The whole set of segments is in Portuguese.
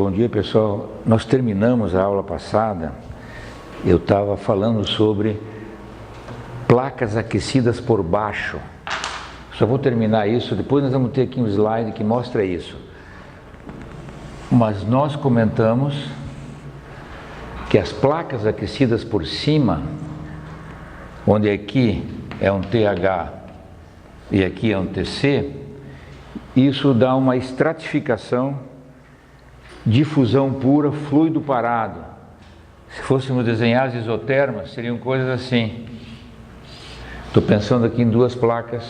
Bom dia, pessoal. Nós terminamos a aula passada, eu estava falando sobre placas aquecidas por baixo. Só vou terminar isso, depois nós vamos ter aqui um slide que mostra isso. Mas nós comentamos que as placas aquecidas por cima, onde aqui é um TH e aqui é um TC, isso dá uma estratificação, difusão pura, fluido parado. Se fôssemos desenhar as isotermas, seriam coisas assim. Estou pensando aqui em duas placas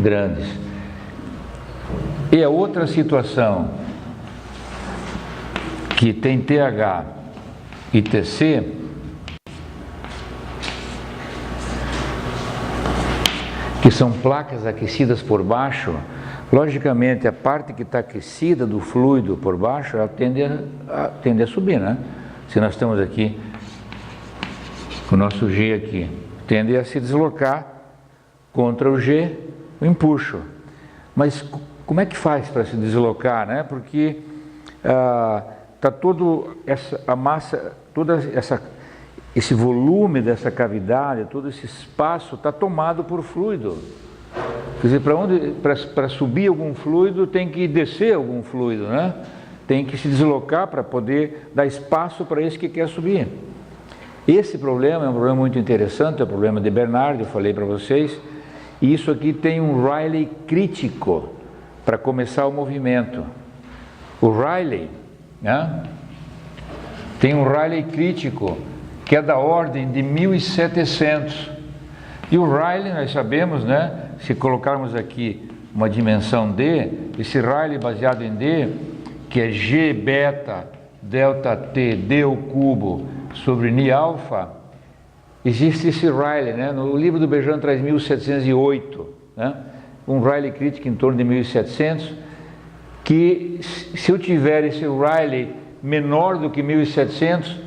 grandes. E a outra situação, que tem TH e TC, que são placas aquecidas por baixo. Logicamente, a parte que está aquecida do fluido por baixo, ela tende a subir, né? Se nós estamos aqui com o nosso G aqui, tende a se deslocar contra o G, o empuxo. Mas como é que faz para se deslocar, né? Porque está todo a massa, esse volume dessa cavidade, todo esse espaço está tomado por fluido. Quer dizer, para subir algum fluido tem que descer algum fluido, né? Tem que se deslocar para poder dar espaço para esse que quer subir. Esse problema é um problema muito interessante, é o problema de Bernard, eu falei para vocês. E isso aqui tem um Rayleigh crítico para começar o movimento. O Rayleigh, né? Tem um Rayleigh crítico que é da ordem de 1700. E o Rayleigh, nós sabemos, né? Se colocarmos aqui uma dimensão D, esse Rayleigh baseado em D, que é G beta delta T D ao cubo sobre Ni alfa, existe esse Rayleigh, né? No livro do Bergeron traz 1708, né? Um Rayleigh crítico em torno de 1700, que se eu tiver esse Rayleigh menor do que 1700,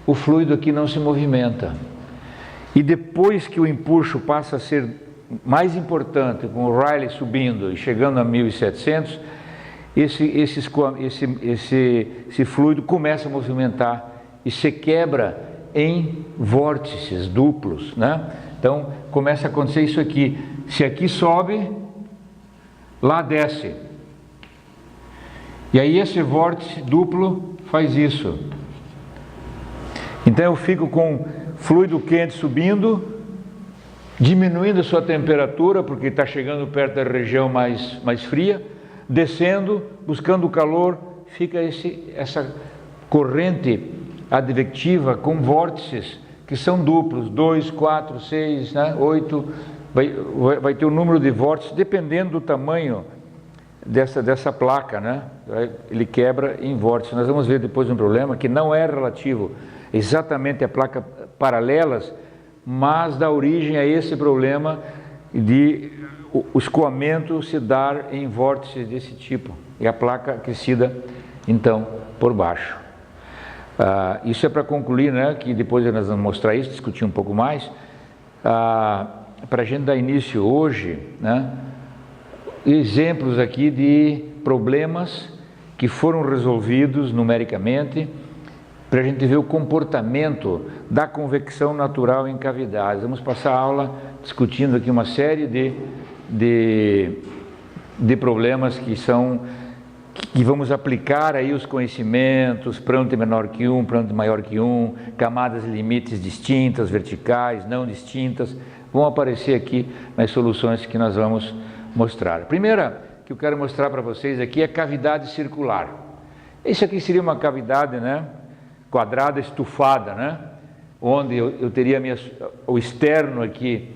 o fluido aqui não se movimenta. E depois que o empuxo passa a ser mais importante, com o Rayleigh subindo e chegando a 1700, esse fluido começa a movimentar e se quebra em vórtices duplos, né? Então começa a acontecer isso aqui. Se aqui sobe, lá desce. E aí esse vórtice duplo faz isso. Então eu fico com fluido quente subindo, diminuindo a sua temperatura, porque está chegando perto da região mais fria, descendo, buscando o calor, fica essa corrente advectiva com vórtices que são duplos, 2, 4, 6, né, 8, vai ter o número de vórtices, dependendo do tamanho dessa placa, né? Ele quebra em vórtices. Nós vamos ver depois um problema que não é relativo exatamente a placas paralelas, mas dá origem a esse problema de o escoamento se dar em vórtices desse tipo, e a placa aquecida, então, por baixo. Isso é para concluir, né, que depois nós vamos mostrar isso, discutir um pouco mais, para a gente dar início hoje, né, exemplos aqui de problemas que foram resolvidos numericamente, para a gente ver o comportamento da convecção natural em cavidades. Vamos passar a aula discutindo aqui uma série de problemas que vamos aplicar aí os conhecimentos, planta menor que 1, planta maior que 1, camadas e limites distintas, verticais, não distintas, vão aparecer aqui nas soluções que nós vamos mostrar. A primeira que eu quero mostrar para vocês aqui é cavidade circular. Isso aqui seria uma cavidade, né, quadrada estufada, né, onde eu teria o externo aqui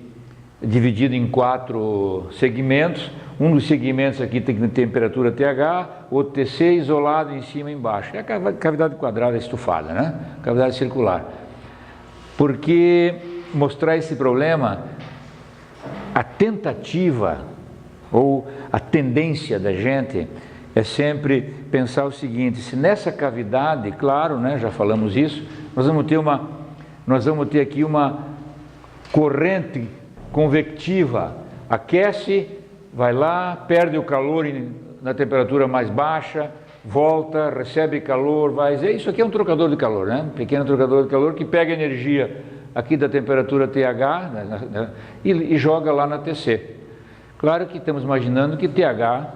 dividido em 4 segmentos. Um dos segmentos aqui tem temperatura TH, outro TC, isolado em cima e embaixo. É a cavidade quadrada estufada, né? Cavidade circular. Porque mostrar esse problema, a tentativa ou a tendência da gente é sempre pensar o seguinte: se nessa cavidade, claro, né, já falamos isso, nós vamos ter aqui uma corrente convectiva, aquece, vai lá, perde o calor na temperatura mais baixa, volta, recebe calor, vai... Isso aqui é um trocador de calor, né? Um pequeno trocador de calor que pega energia aqui da temperatura TH, né, e joga lá na TC. Claro que estamos imaginando que TH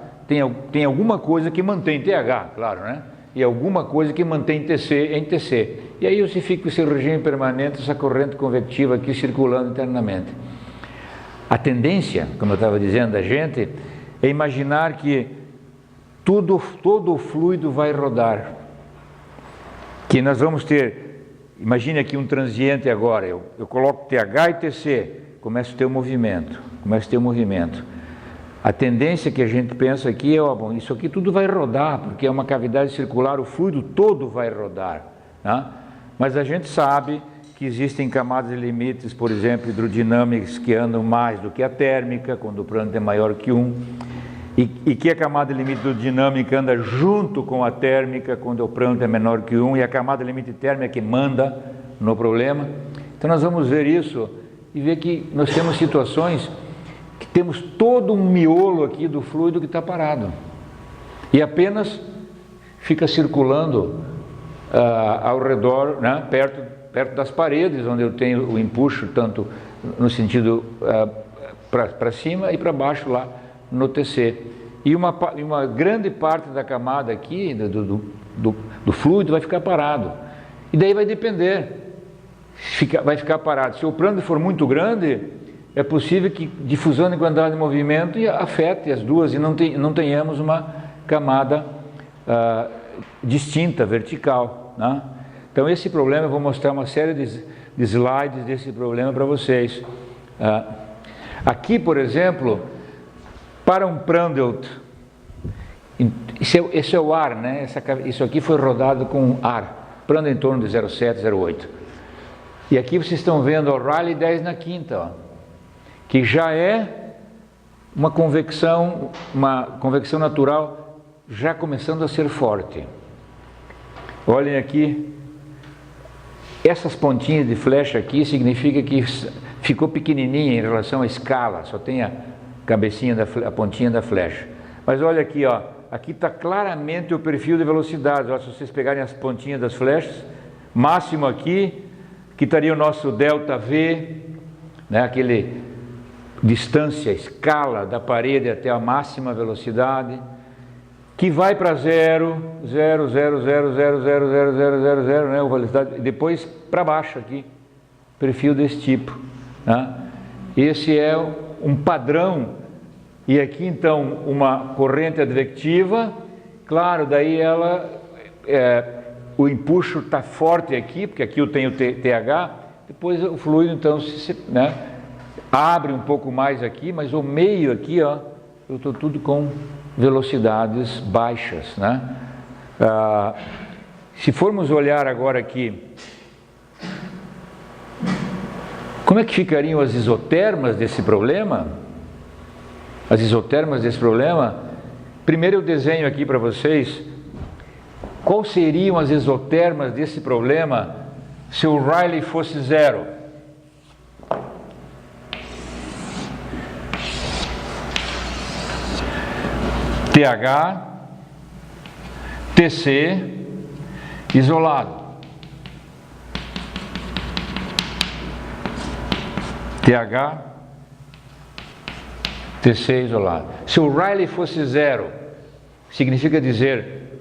tem alguma coisa que mantém TH, claro, né? E alguma coisa que mantém TC em TC. E aí você fica com esse regime permanente, essa corrente convectiva aqui circulando internamente. A tendência, como eu estava dizendo, da gente, é imaginar que todo o fluido vai rodar. Que nós vamos ter, imagine aqui um transiente agora, eu coloco TH e TC, começa a ter um movimento, A tendência que a gente pensa aqui é, bom, isso aqui tudo vai rodar, porque é uma cavidade circular, o fluido todo vai rodar, né? Mas a gente sabe que existem camadas de limites, por exemplo, hidrodinâmicas que andam mais do que a térmica, quando o prândito é maior que 1, e que a camada de limite hidrodinâmica anda junto com a térmica, quando o prândito é menor que 1, e a camada de limite térmica que manda no problema. Então nós vamos ver isso e ver que nós temos situações que temos todo um miolo aqui do fluido que está parado e apenas fica circulando ao redor, né, perto das paredes, onde eu tenho o empuxo tanto no sentido para cima e para baixo lá no TC. E uma grande parte da camada aqui do fluido vai ficar parado. E daí vai depender, vai ficar parado. Se o prândito for muito grande, é possível que difusão de quantidade de movimento afete as duas e não tenhamos uma camada distinta, vertical, né? Então esse problema, eu vou mostrar uma série de slides desse problema para vocês. Aqui, por exemplo, para um prândito, esse é o ar, né? Isso aqui foi rodado com ar, prândito em torno de 0,7, 0,8. E aqui vocês estão vendo o Rayleigh 10 na quinta, ó, que já é uma convecção natural já começando a ser forte. Olhem aqui, essas pontinhas de flecha aqui significa que ficou pequenininha em relação à escala, só tem a cabecinha, a pontinha da flecha. Mas olha aqui, ó, aqui está claramente o perfil de velocidade. Ó, se vocês pegarem as pontinhas das flechas, máximo aqui, que estaria o nosso ΔV, né, aquele distância, escala da parede até a máxima velocidade, que vai para 0, né, a velocidade, depois para baixo aqui, perfil desse tipo, né? Esse é um padrão, e aqui então uma corrente advectiva, claro, daí o empuxo está forte aqui, porque aqui eu tenho TH, depois o fluido então né, abre um pouco mais aqui, mas o meio aqui, ó, eu estou tudo com velocidades baixas, né? Se formos olhar agora aqui, como é que ficariam as isotermas desse problema? As isotermas desse problema, primeiro eu desenho aqui para vocês quais seriam as isotermas desse problema se o Rayleigh fosse 0. TH, TC, isolado. TH, TC isolado. Se o Rayleigh fosse 0, significa dizer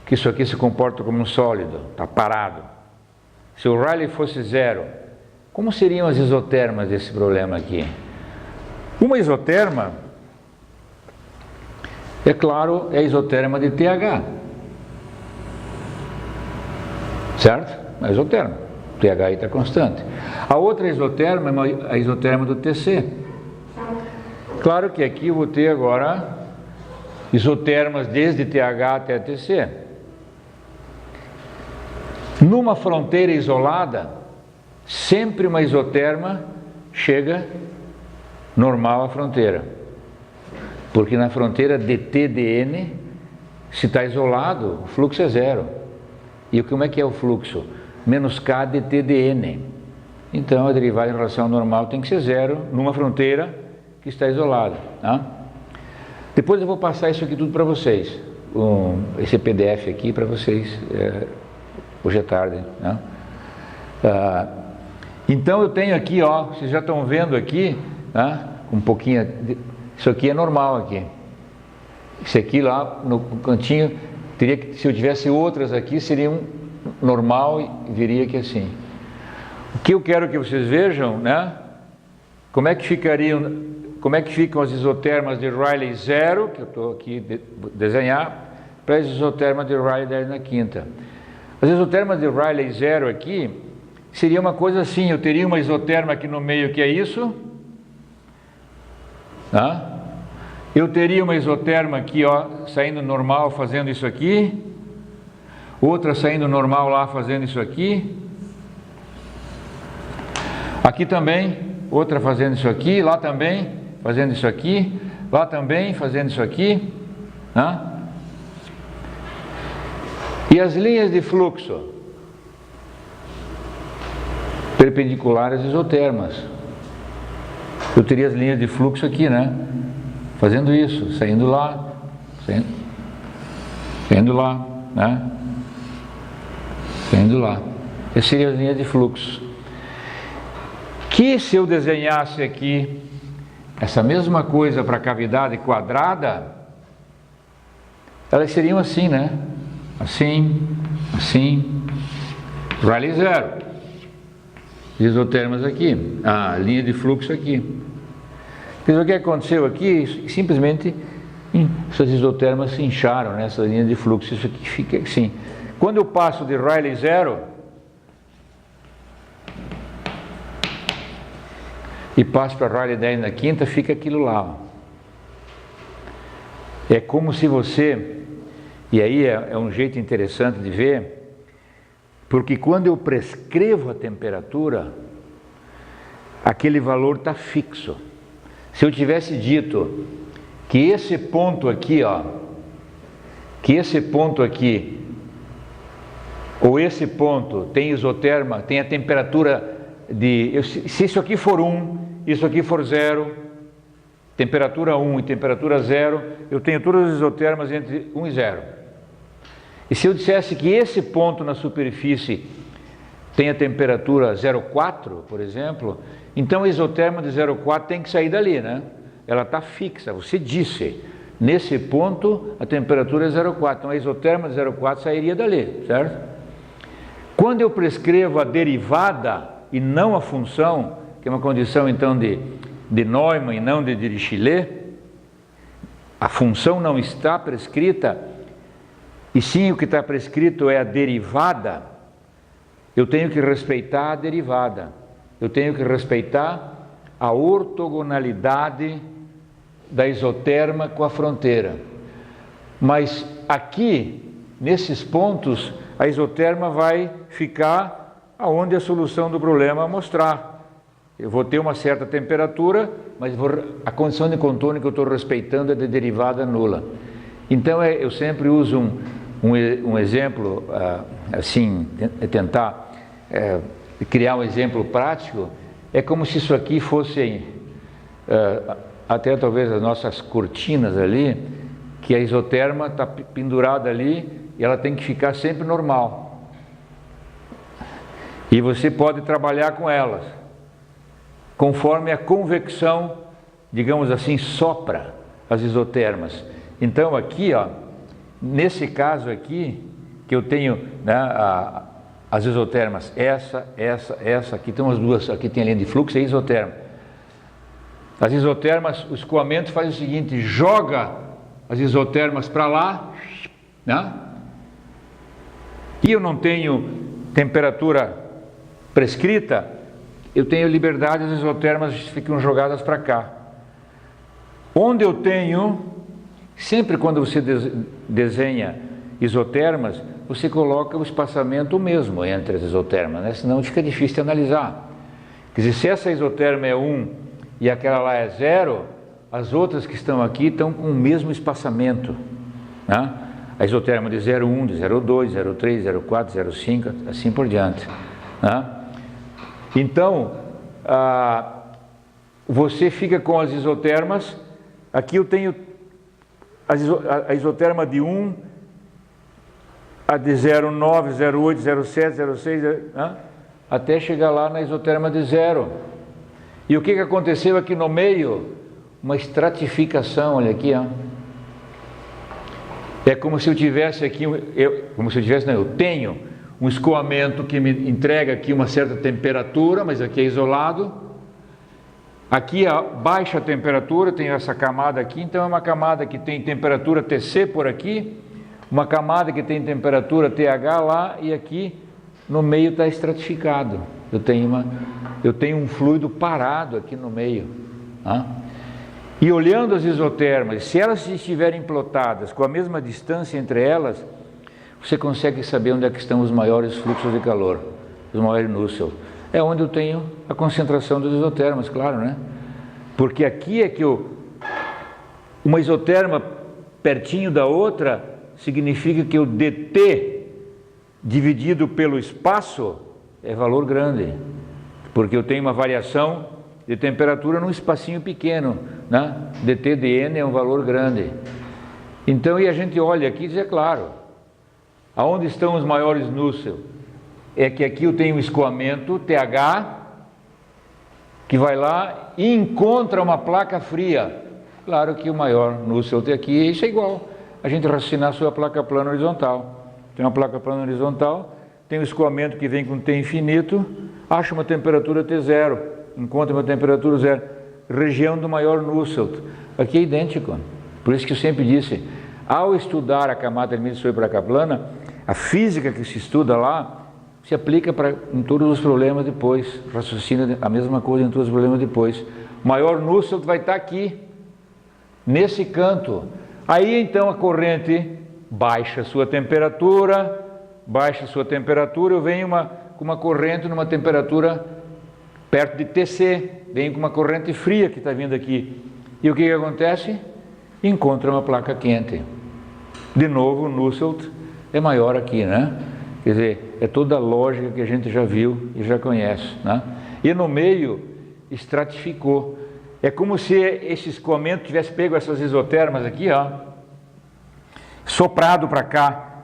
que isso aqui se comporta como um sólido, está parado. Se o Rayleigh fosse 0, como seriam as isotermas desse problema aqui? Uma isoterma, é claro, é a isoterma de TH. Certo? A isoterma. TH está constante. A outra isoterma é a isoterma do TC. Claro que aqui eu vou ter agora isotermas desde TH até TC. Numa fronteira isolada, sempre uma isoterma chega normal à fronteira. Porque na fronteira dT/dN, se está isolado, o fluxo é 0. E como é que é o fluxo? Menos K dT/dN. Então a derivada em relação ao normal tem que ser 0 numa fronteira que está isolada, tá? Depois eu vou passar isso aqui tudo para vocês. esse PDF aqui para vocês hoje à tarde, né? Então eu tenho aqui, ó, vocês já estão vendo aqui, né? Um pouquinho, isso aqui é normal aqui. Isso aqui lá no cantinho, teria que, se eu tivesse outras aqui, seria um normal e viria aqui assim. O que eu quero que vocês vejam, né? Como é que ficam as isotermas de Rayleigh 0, que eu estou aqui desenhar, para as isotermas de Rayleigh 10 na quinta. As isotermas de Rayleigh 0 aqui seria uma coisa assim, eu teria uma isoterma aqui no meio que é isso, tá? Eu teria uma isoterma aqui, ó, saindo normal fazendo isso aqui, outra saindo normal lá fazendo isso aqui, aqui também, outra fazendo isso aqui, lá também fazendo isso aqui, lá também fazendo isso aqui, né? E as linhas de fluxo perpendiculares às isotermas. Eu teria as linhas de fluxo aqui, né? Fazendo isso, saindo lá, saindo lá, né? Saindo lá. Essas seriam as linhas de fluxo. Que se eu desenhasse aqui essa mesma coisa para a cavidade quadrada, elas seriam assim, né? Assim, assim, Rayleigh 0. Isotermas aqui, a linha de fluxo aqui. Então, o que aconteceu aqui, simplesmente essas isotermas se incharam nessa linha de fluxo, isso aqui fica assim. Quando eu passo de Rayleigh 0 e passo para Rayleigh 10 na quinta, fica aquilo lá. É como se você, e aí é um jeito interessante de ver, porque quando eu prescrevo a temperatura, aquele valor está fixo. Se eu tivesse dito que esse ponto aqui, ó, que esse ponto aqui, ou esse ponto tem isoterma, tem a temperatura de, se isso aqui for 1, isso aqui for 0, temperatura 1 e temperatura 0, eu tenho todas as isotermas entre 1 e 0. E se eu dissesse que esse ponto na superfície tem a temperatura 0,4, por exemplo, então a isoterma de 0,4 tem que sair dali, né? Ela está fixa, você disse, nesse ponto a temperatura é 0,4, então a isoterma de 0,4 sairia dali, certo? Quando eu prescrevo a derivada e não a função, que é uma condição então de Neumann e não de Dirichlet, a função não está prescrita, e sim o que está prescrito é a derivada, eu tenho que respeitar a derivada, eu tenho que respeitar a ortogonalidade da isoterma com a fronteira. Mas aqui, nesses pontos, a isoterma vai ficar aonde a solução do problema mostrar. Eu vou ter uma certa temperatura, mas a condição de contorno que eu estou respeitando é de derivada nula. Então eu sempre uso um exemplo, assim, tentar criar um exemplo prático. É como se isso aqui fossem até talvez as nossas cortinas ali, que a isoterma está pendurada ali e ela tem que ficar sempre normal. E você pode trabalhar com elas, conforme a convecção, digamos assim, sopra as isotermas. Então aqui, ó, nesse caso aqui, que eu tenho, né, as isotermas, essa, aqui tem as duas, aqui tem a linha de fluxo e a isoterma. As isotermas, o escoamento faz o seguinte, joga as isotermas para lá, né? E eu não tenho temperatura prescrita, eu tenho liberdade, as isotermas ficam jogadas para cá. Onde eu tenho, sempre quando você desenha isotermas, você coloca o espaçamento mesmo entre as isotermas, né? Senão fica difícil de analisar. Quer dizer, se essa isoterma é 1 e aquela lá é 0, as outras que estão aqui estão com o mesmo espaçamento, né? A isoterma de 0,1, de 0,2, 0,3, 0,4, 0,5, assim por diante, né? Então, você fica com as isotermas, aqui eu tenho a isoterma de 1, a de 0,9, 0,8, 0,7, 0,6, até chegar lá na isoterma de 0. E o que aconteceu aqui no meio? Uma estratificação, olha aqui, ó. É como se eu tivesse aqui, eu tenho um escoamento que me entrega aqui uma certa temperatura, mas aqui é isolado. Aqui a baixa temperatura, tem essa camada aqui, então é uma camada que tem temperatura Tc por aqui, uma camada que tem temperatura TH lá, e aqui no meio está estratificado. Eu tenho um fluido parado aqui no meio. E olhando as isotermas, se elas estiverem plotadas com a mesma distância entre elas, você consegue saber onde é que estão os maiores fluxos de calor, os maiores Nusselt. É onde eu tenho a concentração dos isotermas, claro, né? Porque aqui é que uma isoterma pertinho da outra significa que o dt dividido pelo espaço é valor grande, porque eu tenho uma variação de temperatura num espacinho pequeno, né? dt de n é um valor grande. Então, e a gente olha aqui e diz, é claro, aonde estão os maiores Nusselt? É que aqui eu tenho um escoamento TH que vai lá e encontra uma placa fria. Claro que o maior Nusselt aqui, isso é igual a gente raciocinar sobre a placa plana horizontal. Tem uma placa plana horizontal, tem um escoamento que vem com T infinito, acha uma temperatura T0, encontra uma temperatura 0, região do maior Nusselt. Aqui é idêntico. Por isso que eu sempre disse, ao estudar a camada limite sobre placa plana, a física que se estuda lá se aplica em todos os problemas depois, raciocina a mesma coisa em todos os problemas depois. O maior Nusselt vai estar aqui, nesse canto. Aí então a corrente baixa a sua temperatura, eu venho com uma corrente numa temperatura perto de Tc, venho com uma corrente fria que está vindo aqui. E o que acontece? Encontra uma placa quente. De novo o Nusselt é maior aqui, né? Quer dizer, é toda a lógica que a gente já viu e já conhece, né? E no meio estratificou. É como se esse escoamento tivesse pego essas isotermas aqui, ó, soprado para cá,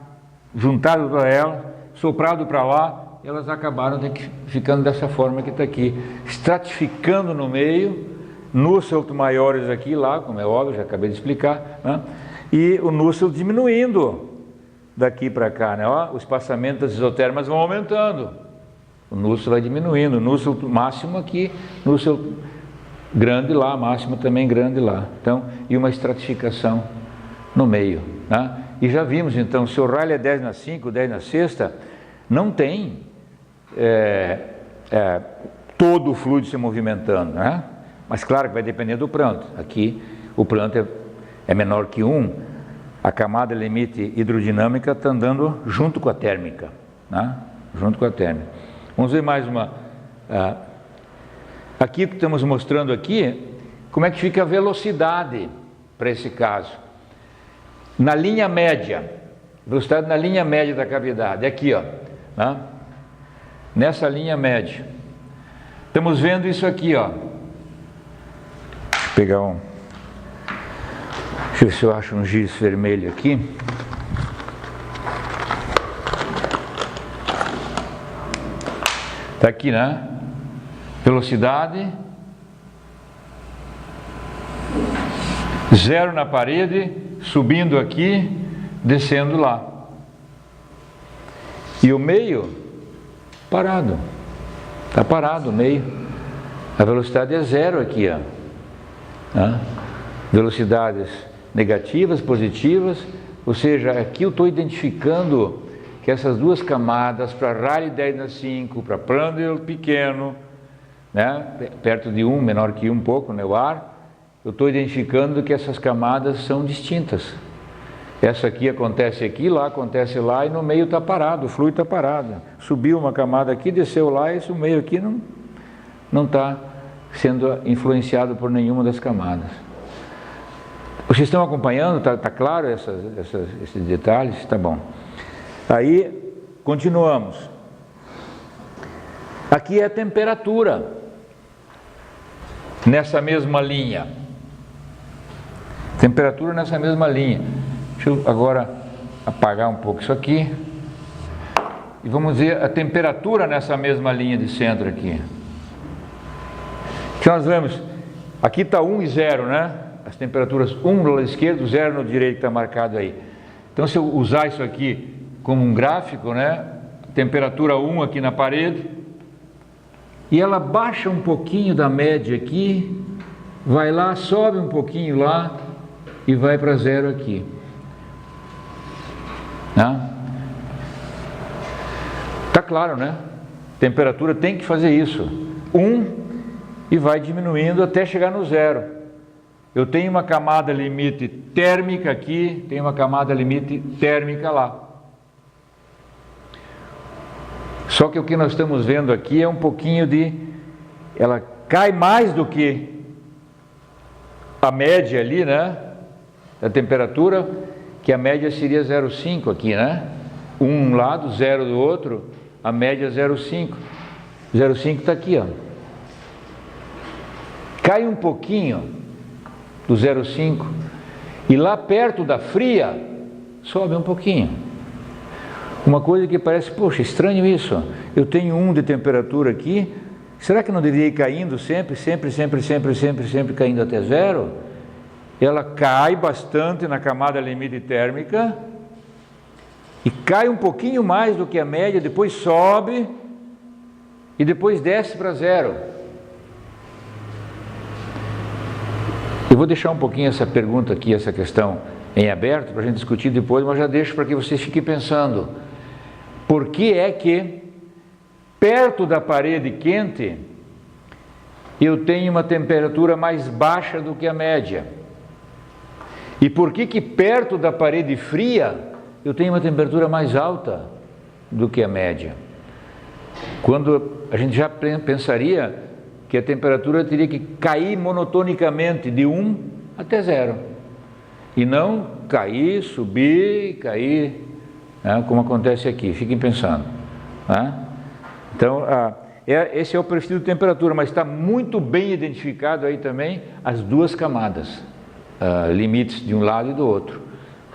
juntado para ela, soprado para lá, elas acabaram ficando dessa forma que está aqui, estratificando no meio, Nusselt maiores aqui e lá, como é óbvio, já acabei de explicar, né? E o Nusselt diminuindo daqui para cá, né? Ó, o espaçamento das isotermas vão aumentando, o Nusselt vai diminuindo, o Nusselt máximo aqui, Nusselt grande lá, máximo também grande lá. Então, e uma estratificação no meio, né? E já vimos então, se o Rayleigh é 10 na 5, 10 na sexta, não tem todo o fluido se movimentando, né? Mas claro que vai depender do pranto. Aqui o pranto é menor que 1, a camada limite hidrodinâmica está andando junto com a térmica, né? Junto com a térmica. Vamos ver mais uma. Aqui que estamos mostrando aqui, como é que fica a velocidade para esse caso. Na linha média, velocidade na linha média da cavidade, aqui, ó, né? Nessa linha média. Estamos vendo isso aqui, ó. Deixa eu pegar deixa eu ver se eu acho um giz vermelho aqui. Está aqui, né? Velocidade 0 na parede, subindo aqui, descendo lá. E o meio parado. Está parado o meio. A velocidade é 0 aqui, ó. Né? Velocidades negativas, positivas, ou seja, aqui eu estou identificando que essas duas camadas, para Rayleigh 10 na 5, para Prandtl pequeno, né, perto de 1, menor que 1 um pouco, né, o ar, eu estou identificando que essas camadas são distintas. Essa aqui acontece aqui, lá acontece lá, e no meio está parado, o fluido está parado. Subiu uma camada aqui, desceu lá, e esse meio aqui não está sendo influenciado por nenhuma das camadas. Vocês estão acompanhando? Está claro esses detalhes? Está bom. Aí, continuamos. Aqui é a temperatura, nessa mesma linha. Temperatura nessa mesma linha. Deixa eu agora apagar um pouco isso aqui. E vamos ver a temperatura nessa mesma linha de centro aqui. Que nós vemos, aqui está 1 e 0, né? As temperaturas 1 no lado esquerdo, 0 no direito está marcado aí. Então se eu usar isso aqui como um gráfico, né? Temperatura 1 aqui na parede, e ela baixa um pouquinho da média aqui, vai lá, sobe um pouquinho lá e vai para 0 aqui. Né? Tá claro, né? Temperatura tem que fazer isso. 1 e vai diminuindo até chegar no 0. Eu tenho uma camada limite térmica aqui, tenho uma camada limite térmica lá. Só que o que nós estamos vendo aqui é um pouquinho de... ela cai mais do que a média ali, né? Da temperatura, que a média seria 0,5 aqui, né? 1 um lado, 0 do outro, a média 0,5. 0,5 está aqui, ó. Cai um pouquinho do 0,5 e lá perto da fria sobe um pouquinho. Uma coisa que parece, poxa, estranho isso. Eu tenho 1 de temperatura aqui, será que não deveria ir caindo sempre caindo até 0? Ela cai bastante na camada limite térmica e cai um pouquinho mais do que a média, depois sobe e depois desce para 0. Eu vou deixar um pouquinho essa pergunta aqui, essa questão em aberto, para a gente discutir depois, mas já deixo para que vocês fiquem pensando. Por que é que perto da parede quente eu tenho uma temperatura mais baixa do que a média? E por que perto da parede fria eu tenho uma temperatura mais alta do que a média? Quando a gente já pensaria que a temperatura teria que cair monotonicamente de 1 até 0. E não cair, subir, cair, né, como acontece aqui. Fiquem pensando. Né? Então, esse é o perfil de temperatura, mas está muito bem identificado aí também as duas camadas, limites de um lado e do outro.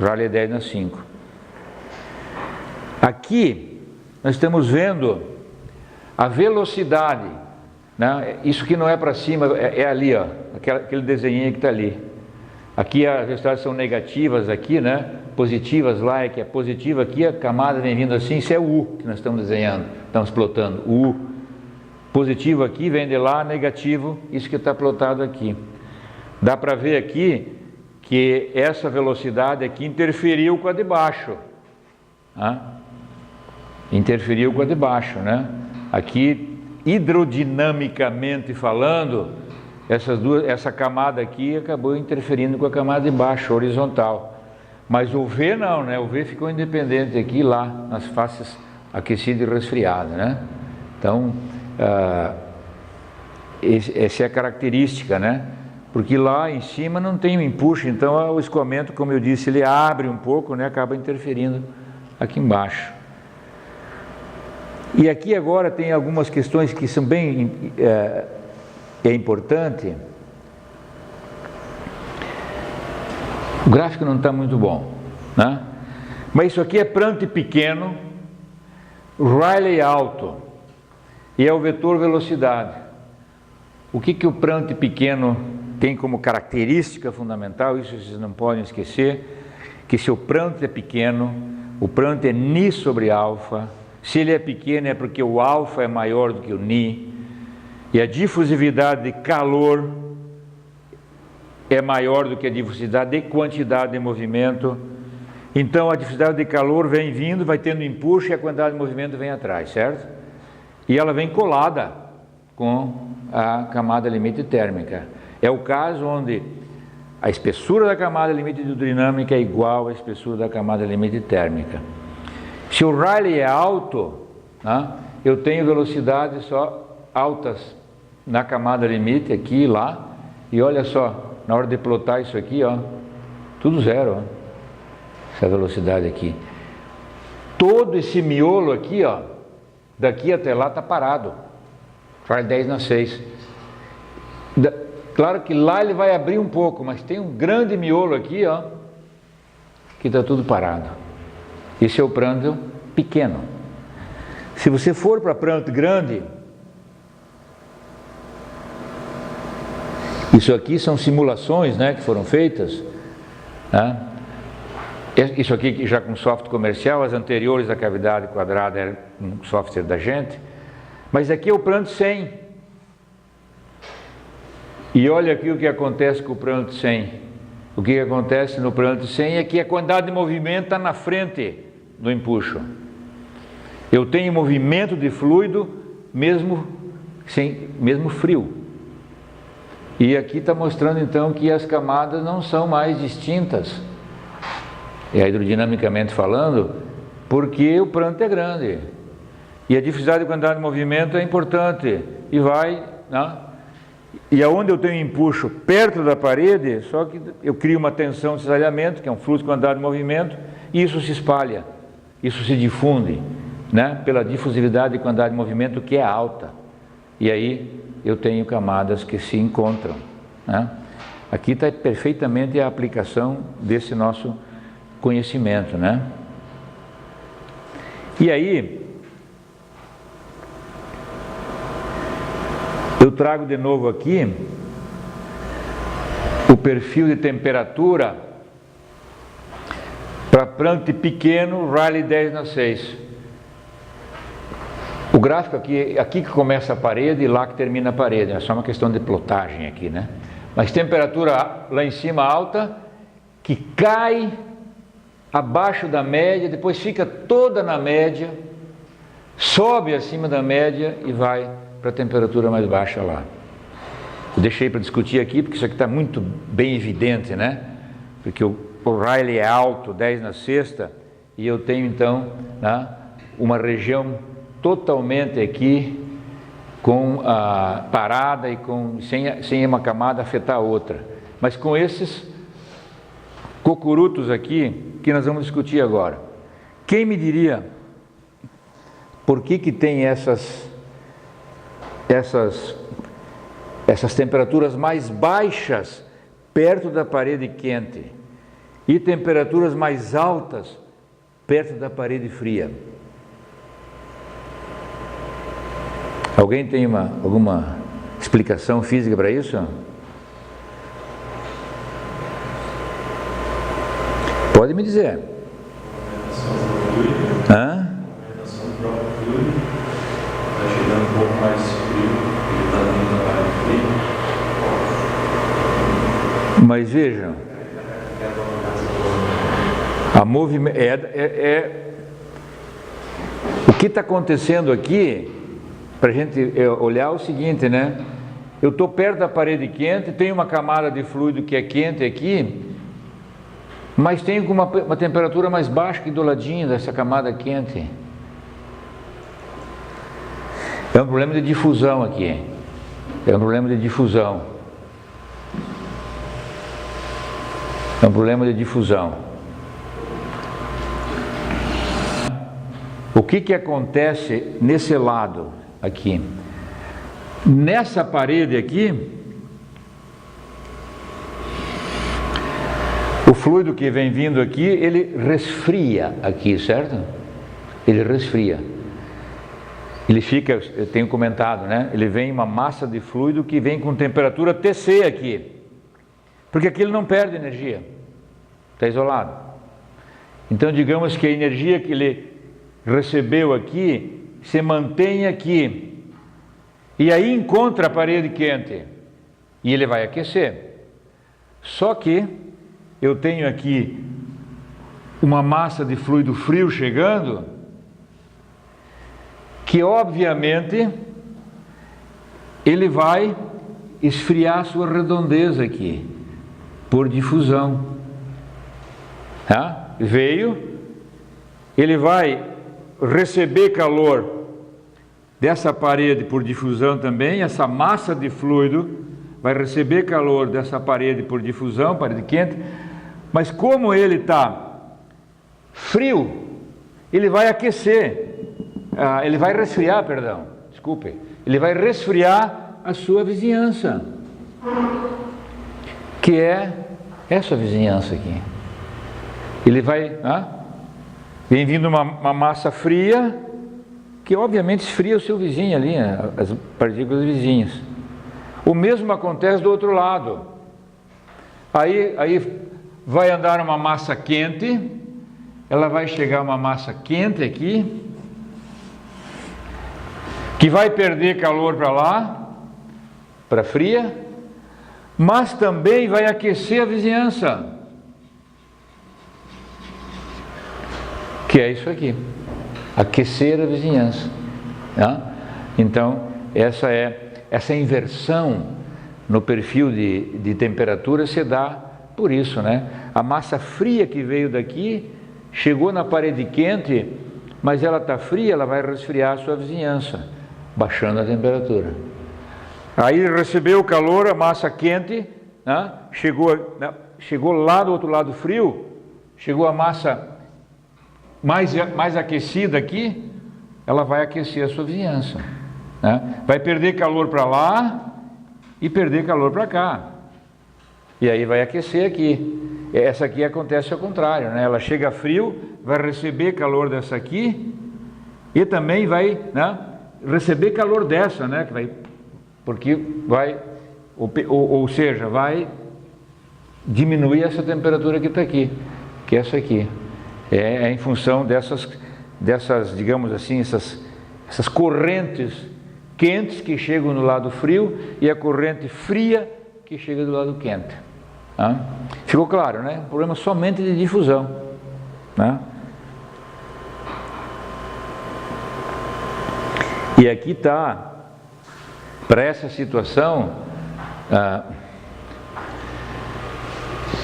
Rayleigh 10/5. Aqui, nós estamos vendo a velocidade. Né? Isso que não é para cima, é ali, ó, aquele desenho que está ali. Aqui as velocidades são negativas aqui, né? Positivas lá, é que é positiva aqui, a camada vem vindo assim, isso é o U que nós estamos desenhando, estamos plotando, o U. Positivo aqui vem de lá, negativo, isso que está plotado aqui. Dá para ver aqui que essa velocidade aqui interferiu com a de baixo. Né? Interferiu com a de baixo, né? Aqui, hidrodinamicamente falando, essa camada aqui acabou interferindo com a camada de baixo, horizontal. Mas o V não, né? O V ficou independente aqui lá, nas faces aquecida e resfriada, né? Então, essa é a característica, né? Porque lá em cima não tem o empuxo, então o escoamento, como eu disse, ele abre um pouco, né? Acaba interferindo aqui embaixo. E aqui agora tem algumas questões que são bem importante. O gráfico não está muito bom, né? Mas isso aqui é Prandtl pequeno, Rayleigh alto, e é o vetor velocidade. O que o Prandtl pequeno tem como característica fundamental, isso vocês não podem esquecer, que se o Prandtl é pequeno, o Prandtl é Ni sobre alfa. Se ele é pequeno é porque o alfa é maior do que o Ni, e a difusividade de calor é maior do que a difusividade de quantidade de movimento. Então a difusividade de calor vem vindo, vai tendo impulso e a quantidade de movimento vem atrás, certo? E ela vem colada com a camada limite térmica. É o caso onde a espessura da camada limite hidrodinâmica é igual à espessura da camada limite térmica. Se o Rayleigh é alto, né, eu tenho velocidades só altas na camada limite aqui e lá, e olha só, na hora de plotar isso aqui, ó, tudo 0, ó, essa velocidade aqui. Todo esse miolo aqui, ó, daqui até lá está parado. Rayleigh 10/6. Claro que lá ele vai abrir um pouco, mas tem um grande miolo aqui, ó, que está tudo parado. Esse é o pranto pequeno. Se você for para pranto grande, isso aqui são simulações, né, que foram feitas, né? Isso aqui já com software comercial, as anteriores da cavidade quadrada eram um software da gente, mas aqui é o pranto 100. E olha aqui o que acontece com o pranto 100. O que acontece no pranto 100 é que a quantidade de movimento está na frente do empuxo. Eu tenho movimento de fluido mesmo frio. E aqui está mostrando então que as camadas não são mais distintas, hidrodinamicamente falando, porque o pranto é grande. E a dificuldade de quantidade de movimento é importante. E vai, né? E aonde eu tenho empuxo perto da parede, só que eu crio uma tensão de cisalhamento, que é um fluxo de quantidade de movimento, e isso se espalha, isso se difunde, né? Pela difusividade de quantidade de movimento que é alta. E aí eu tenho camadas que se encontram, né? Aqui está perfeitamente a aplicação desse nosso conhecimento, né? E aí eu trago de novo aqui o perfil de temperatura para pranto pequeno, Rayleigh 10/6. O gráfico aqui que começa a parede e lá que termina a parede, é só uma questão de plotagem aqui, né? Mas temperatura lá em cima alta, que cai abaixo da média, depois fica toda na média, sobe acima da média e vai para a temperatura mais baixa lá. Eu deixei para discutir aqui, porque isso aqui está muito bem evidente, né? Porque o Rayleigh é alto, 10/6, e eu tenho então, né, uma região totalmente aqui com a parada e sem uma camada afetar a outra. Mas com esses cocurutos aqui, que nós vamos discutir agora. Quem me diria por que tem essas temperaturas mais baixas perto da parede quente e temperaturas mais altas perto da parede fria? Alguém tem alguma explicação física para isso? Pode me dizer. Hã? Mas vejam, a movimento o que está acontecendo aqui, para a gente olhar o seguinte, né? Eu estou perto da parede quente, tenho uma camada de fluido que é quente aqui, mas tenho uma temperatura mais baixa que do ladinho dessa camada quente. É um problema de difusão aqui. É um problema de difusão. É um problema de difusão. O que acontece nesse lado aqui? Nessa parede aqui, o fluido que vem vindo aqui, ele resfria aqui, certo? Ele resfria. Ele fica, eu tenho comentado, né? Ele vem uma massa de fluido que vem com temperatura TC aqui. Porque aqui ele não perde energia. Está isolado. Então digamos que a energia que ele recebeu aqui se mantém aqui. E aí encontra a parede quente. E ele vai aquecer. Só que eu tenho aqui uma massa de fluido frio chegando, que obviamente ele vai esfriar a sua redondeza aqui, por difusão. Tá? Veio, ele vai receber calor dessa parede por difusão também, essa massa de fluido vai receber calor dessa parede por difusão, parede quente, mas como ele está frio, ele vai aquecer, ele vai resfriar a sua vizinhança. que é essa vizinhança aqui. Ele vai, vem vindo uma massa fria, que obviamente esfria o seu vizinho ali, as partículas vizinhas. O mesmo acontece do outro lado. Aí vai andar uma massa quente, ela vai chegar uma massa quente aqui, que vai perder calor para lá, para fria, mas também vai aquecer a vizinhança, que é isso aqui, aquecer a vizinhança. Então, essa inversão no perfil de temperatura se dá por isso, né? A massa fria que veio daqui chegou na parede quente, mas ela está fria, ela vai resfriar a sua vizinhança, baixando a temperatura. Aí recebeu o calor, a massa quente, chegou lá do outro lado frio, chegou a massa mais aquecida aqui, ela vai aquecer a sua vizinhança, vai perder calor para lá e perder calor para cá, e aí vai aquecer aqui. Essa aqui acontece ao contrário, né? Ela chega frio, vai receber calor dessa aqui e também vai, receber calor dessa, né? Porque vai, ou seja, vai diminuir essa temperatura que está aqui, que é essa aqui. É em função dessas, digamos assim, essas correntes quentes que chegam no lado frio e a corrente fria que chega do lado quente. Ficou claro, né? Um problema somente de difusão, né? E aqui está, para essa situação,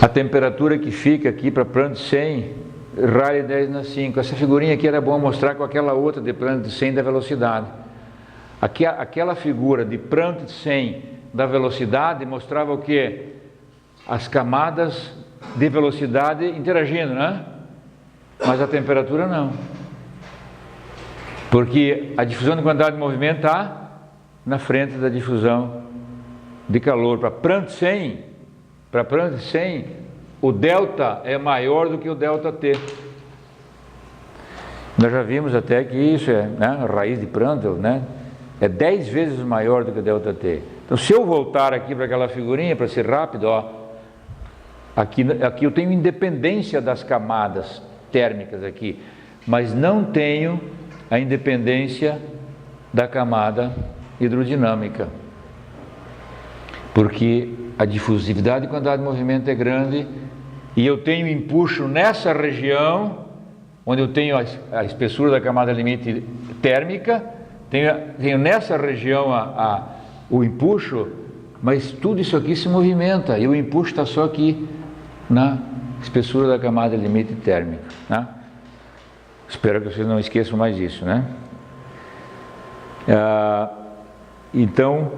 a temperatura que fica aqui para Prandtl 100, Rayleigh 10/5. Essa figurinha aqui era bom mostrar com aquela outra de Prandtl 100 da velocidade. Aquela figura de Prandtl 100 da velocidade mostrava o quê? As camadas de velocidade interagindo, né? Mas a temperatura não. Porque a difusão de quantidade de movimento está na frente da difusão de calor. Para Prandtl 100, o delta é maior do que o delta T. Nós já vimos até que isso a raiz de Prandtl, é 10 vezes maior do que o delta T. Então, se eu voltar aqui para aquela figurinha, para ser rápido, aqui eu tenho independência das camadas térmicas aqui, mas não tenho a independência da camada hidrodinâmica, porque a difusividade de quantidade de movimento é grande e eu tenho empuxo nessa região, onde eu tenho a espessura da camada limite térmica, tenho nessa região o empuxo, mas tudo isso aqui se movimenta e o empuxo está só aqui na espessura da camada limite térmica, né? Espero que vocês não esqueçam mais disso, né? Então,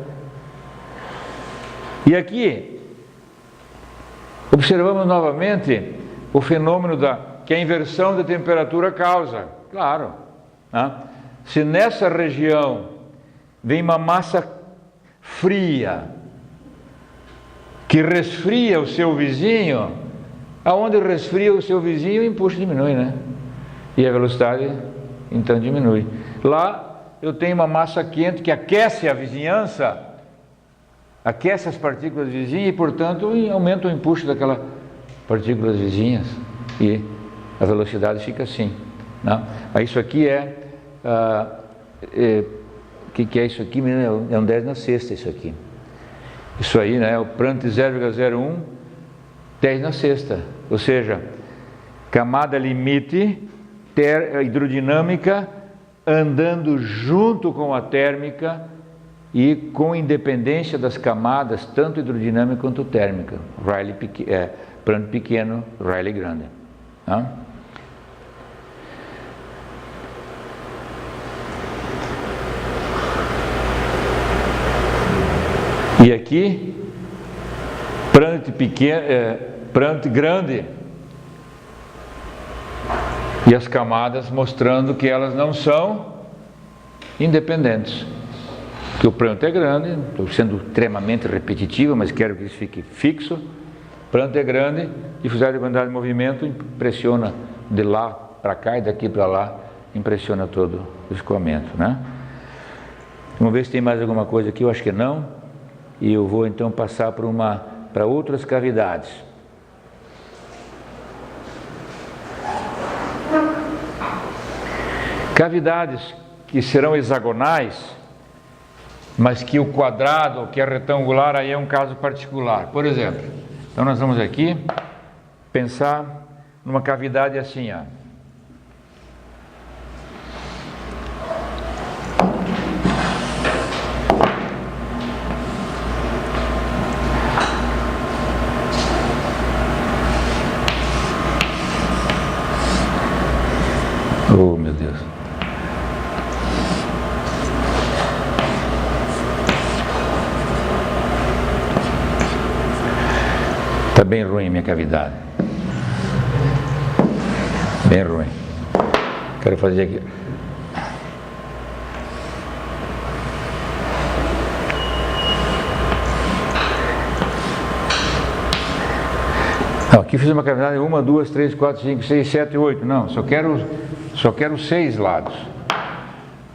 e aqui observamos novamente o fenômeno que a inversão da temperatura causa. Claro, né? Se nessa região vem uma massa fria que resfria o seu vizinho, aonde resfria o seu vizinho, o empuxo diminui, né? E a velocidade então diminui. Lá eu tenho uma massa quente que aquece a vizinhança, aquece as partículas vizinhas e, portanto, aumenta o empuxo daquelas partículas vizinhas e a velocidade fica assim, né? Isso aqui que é isso aqui? É um 10/6 isso aqui. Isso aí, né? O Prandtl 0,01 10/6, ou seja, camada limite hidrodinâmica andando junto com a térmica e com independência das camadas, tanto hidrodinâmica quanto térmica. Prandtl pequeno, Rayleigh grande. Tá? E aqui, Prandtl grande e as camadas mostrando que elas não são independentes. Porque o pranto é grande, estou sendo extremamente repetitivo, mas quero que isso fique fixo. O pranto é grande, dificuldade de quantidade de movimento impressiona de lá para cá e daqui para lá, impressiona todo o escoamento, né? Vamos ver se tem mais alguma coisa aqui, eu acho que não. E eu vou então passar para outras cavidades. Cavidades que serão hexagonais, mas que o quadrado, que é retangular, aí é um caso particular. Por exemplo, então nós vamos aqui pensar numa cavidade assim, ó. Oh, meu Deus. Está bem ruim minha cavidade. Bem ruim. Quero fazer aqui. Aqui fiz uma cavidade 1, 2, 3, 4, 5, 6, 7, 8. Não, só quero 6 lados.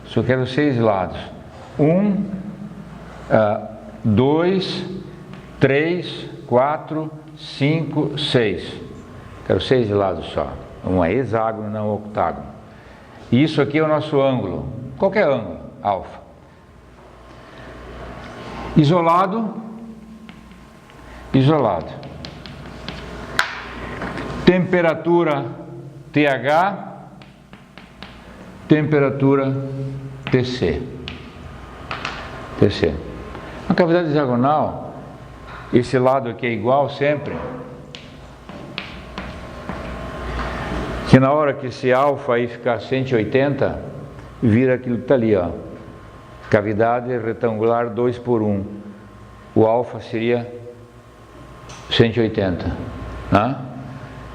Só quero 6 lados. 1, 2, 3, 4, 5, 6. Quero 6 lados só. Um é hexágono, não octágono. E isso aqui é o nosso ângulo. Qualquer ângulo, alfa. Isolado. Temperatura TH, temperatura TC. Uma cavidade hexagonal, esse lado aqui é igual sempre. Que na hora que esse alfa aí ficar 180, vira aquilo que está ali, ó. Cavidade retangular 2 por 1. O alfa seria 180, né?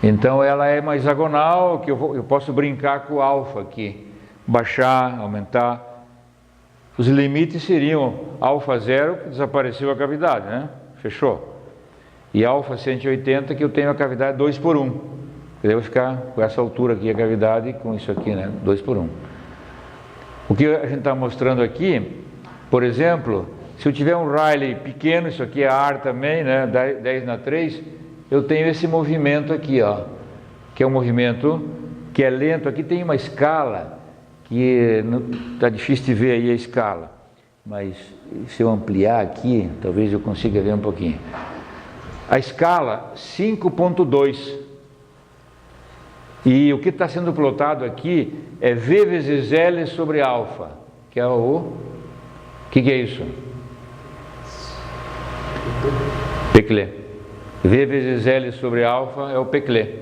Então ela é uma hexagonal que eu posso brincar com o alfa aqui, baixar, aumentar. Os limites seriam alfa 0, que desapareceu a cavidade, né? Fechou. E alfa 180, que eu tenho a cavidade 2 por 1. Eu devo ficar com essa altura aqui a cavidade, com isso aqui, né? 2 por 1. O que a gente está mostrando aqui, por exemplo, se eu tiver um Rayleigh pequeno, isso aqui é ar também, né? 10/3, eu tenho esse movimento aqui, ó, que é um movimento que é lento. Aqui tem uma escala que está difícil de ver aí a escala, mas se eu ampliar aqui, talvez eu consiga ver um pouquinho. A escala 5.2, e o que está sendo plotado aqui é V vezes L sobre alfa, que é o que é isso? Peclet. V vezes L sobre alfa é o Peclet.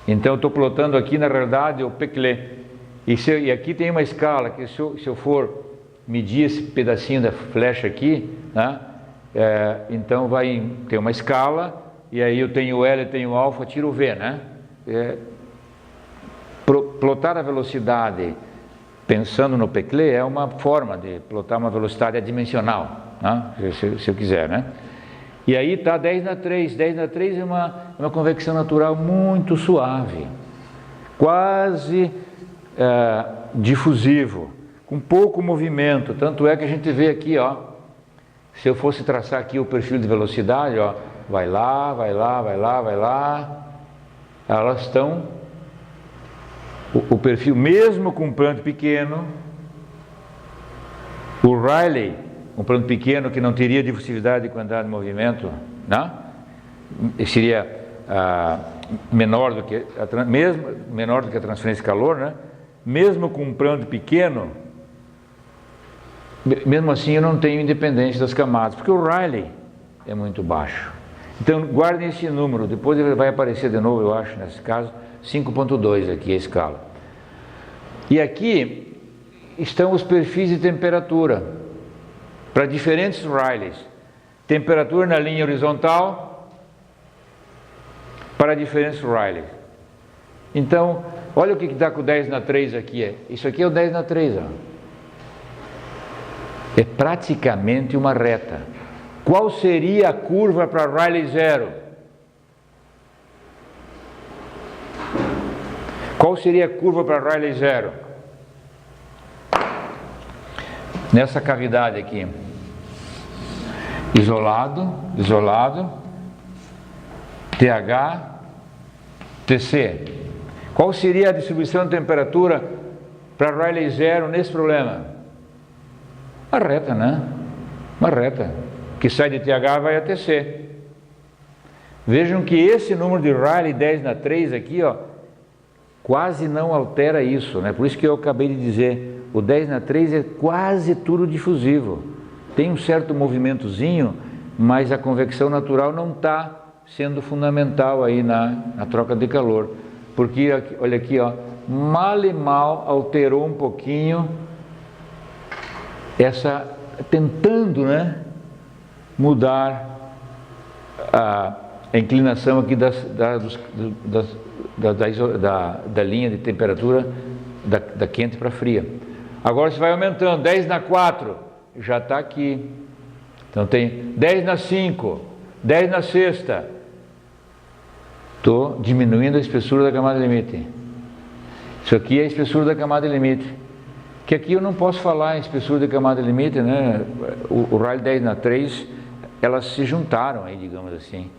Então eu estou plotando aqui, na realidade, o Peclet. E aqui tem uma escala, que se eu for medir esse pedacinho da flecha aqui, né, então vai ter uma escala, e aí eu tenho L, tenho alfa, tiro o V, né? Plotar a velocidade pensando no Peclet é uma forma de plotar uma velocidade adimensional, né? Se eu quiser, né? E aí está 10/3. 10/3 é uma convecção natural muito suave, quase difusivo, com pouco movimento. Tanto é que a gente vê aqui, ó, se eu fosse traçar aqui o perfil de velocidade, ó, vai lá, vai lá, vai lá, vai lá. Elas estão, o perfil, mesmo com um pranto pequeno, o Rayleigh, um pranto pequeno que não teria difusividade de quantidade de movimento, né? Seria menor do que a transferência de calor, né? Mesmo com um pranto pequeno, mesmo assim eu não tenho independência das camadas, porque o Rayleigh é muito baixo. Então guardem esse número, depois ele vai aparecer de novo, eu acho, nesse caso, 5.2 aqui a escala. E aqui estão os perfis de temperatura para diferentes Rayleighs. Temperatura na linha horizontal para diferentes Rayleighs. Então, olha o que dá com o 10/3 aqui. Isso aqui é o 10/3. Ó. É praticamente uma reta. Qual seria a curva para Rayleigh zero? Qual seria a curva para Rayleigh zero? Nessa cavidade aqui. Isolado, isolado, TH, TC. Qual seria a distribuição de temperatura para Rayleigh zero nesse problema? Uma reta, né? Uma reta, que sai de TH e vai a TC. Vejam que esse número de Rayleigh 10 na 3 aqui, ó, quase não altera isso, né? Por isso que eu acabei de dizer, o 10 na 3 é quase tudo difusivo. Tem um certo movimentozinho, mas a convecção natural não está sendo fundamental aí na troca de calor. Porque, olha aqui, ó, mal e mal alterou um pouquinho tentando, né, mudar a inclinação aqui da linha de temperatura da quente para fria. Agora você vai aumentando, 10 na 4, já está aqui. Então tem 10 na 5, 10 na sexta. Estou diminuindo a espessura da camada limite. Isso aqui é a espessura da camada limite. Que aqui eu não posso falar em espessura de camada limite, né? O Rayleigh 10 na 3, elas se juntaram aí, digamos assim.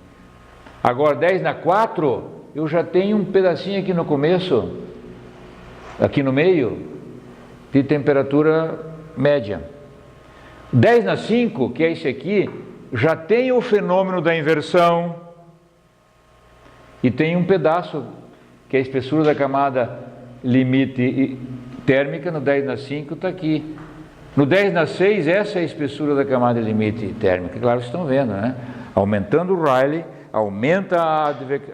Agora 10 na 4, eu já tenho um pedacinho aqui no começo, aqui no meio, de temperatura média. 10 na 5, que é esse aqui, já tem o fenômeno da inversão e tem um pedaço, que é a espessura da camada limite térmica, no 10 na 5 está aqui. No 10 na 6, essa é a espessura da camada limite térmica. Claro, vocês estão vendo, né? Aumentando o Rayleigh, aumenta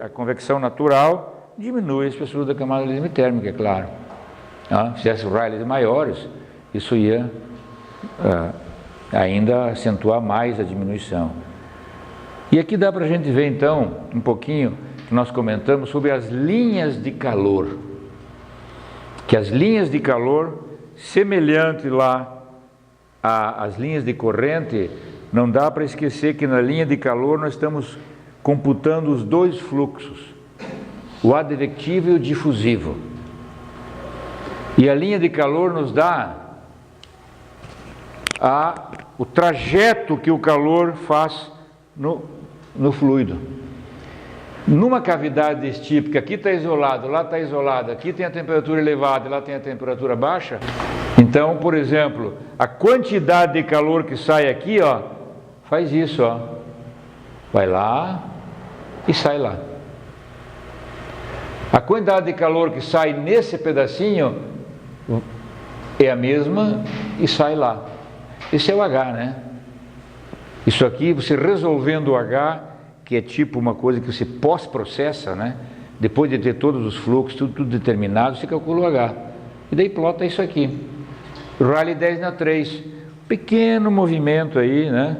a convecção natural, diminui a espessura da camada limite térmica, é claro. Se tivesse Rayleigh maiores, isso ia ainda acentuar mais a diminuição. E aqui dá para a gente ver então um pouquinho que nós comentamos sobre as linhas de calor, que as linhas de calor, semelhante lá às linhas de corrente, não dá para esquecer que na linha de calor nós estamos computando os dois fluxos, o advectivo e o difusivo. E a linha de calor nos dá o trajeto que o calor faz no fluido. Numa cavidade desse tipo, que aqui está isolado, lá está isolado, aqui tem a temperatura elevada e lá tem a temperatura baixa, então, por exemplo, a quantidade de calor que sai aqui, ó, faz isso, ó, vai lá e sai lá. A quantidade de calor que sai nesse pedacinho é a mesma e sai lá. Esse é o H, né? Isso aqui, você resolvendo o H, que é tipo uma coisa que você pós-processa, né? Depois de ter todos os fluxos, tudo determinado, você calcula o H. E daí plota isso aqui. Rayleigh 10 na 3. Pequeno movimento aí, né?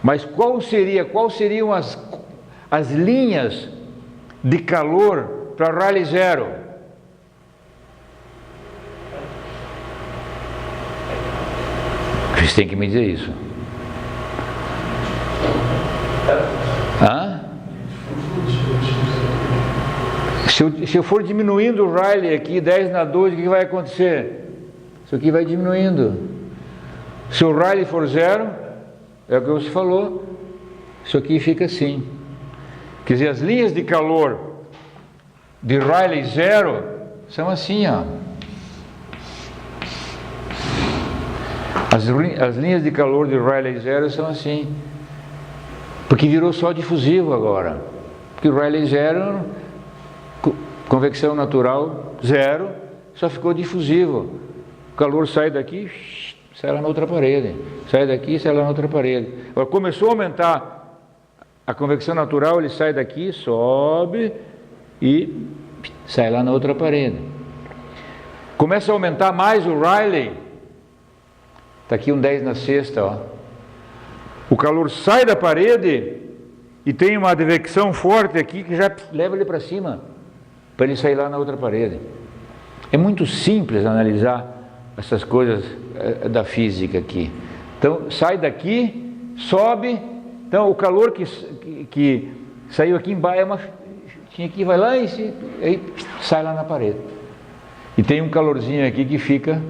Mas quais seriam as linhas de calor para Rayleigh zero? Vocês têm que me dizer isso. Se eu for diminuindo o Rayleigh aqui, 10 na 2, o que vai acontecer? Isso aqui vai diminuindo. Se o Rayleigh for zero, é o que você falou, isso aqui fica assim. Quer dizer, as linhas de calor de Rayleigh zero são assim, ó. As linhas de calor de Rayleigh zero são assim. Porque virou só difusivo agora. Porque o Rayleigh zero, convecção natural zero, só ficou difusivo. O calor sai daqui, sai lá na outra parede. Sai daqui, sai lá na outra parede. Agora começou a aumentar a convecção natural, ele sai daqui, sobe e sai lá na outra parede. Começa a aumentar mais o Rayleigh. Está aqui um 10 na sexta, ó. O calor sai da parede e tem uma advecção forte aqui que já leva ele para cima, para ele sair lá na outra parede. É muito simples analisar essas coisas da física aqui. Então, sai daqui, sobe, então o calor que saiu aqui embaixo, tinha que vai lá e aí sai lá na parede. E tem um calorzinho aqui que fica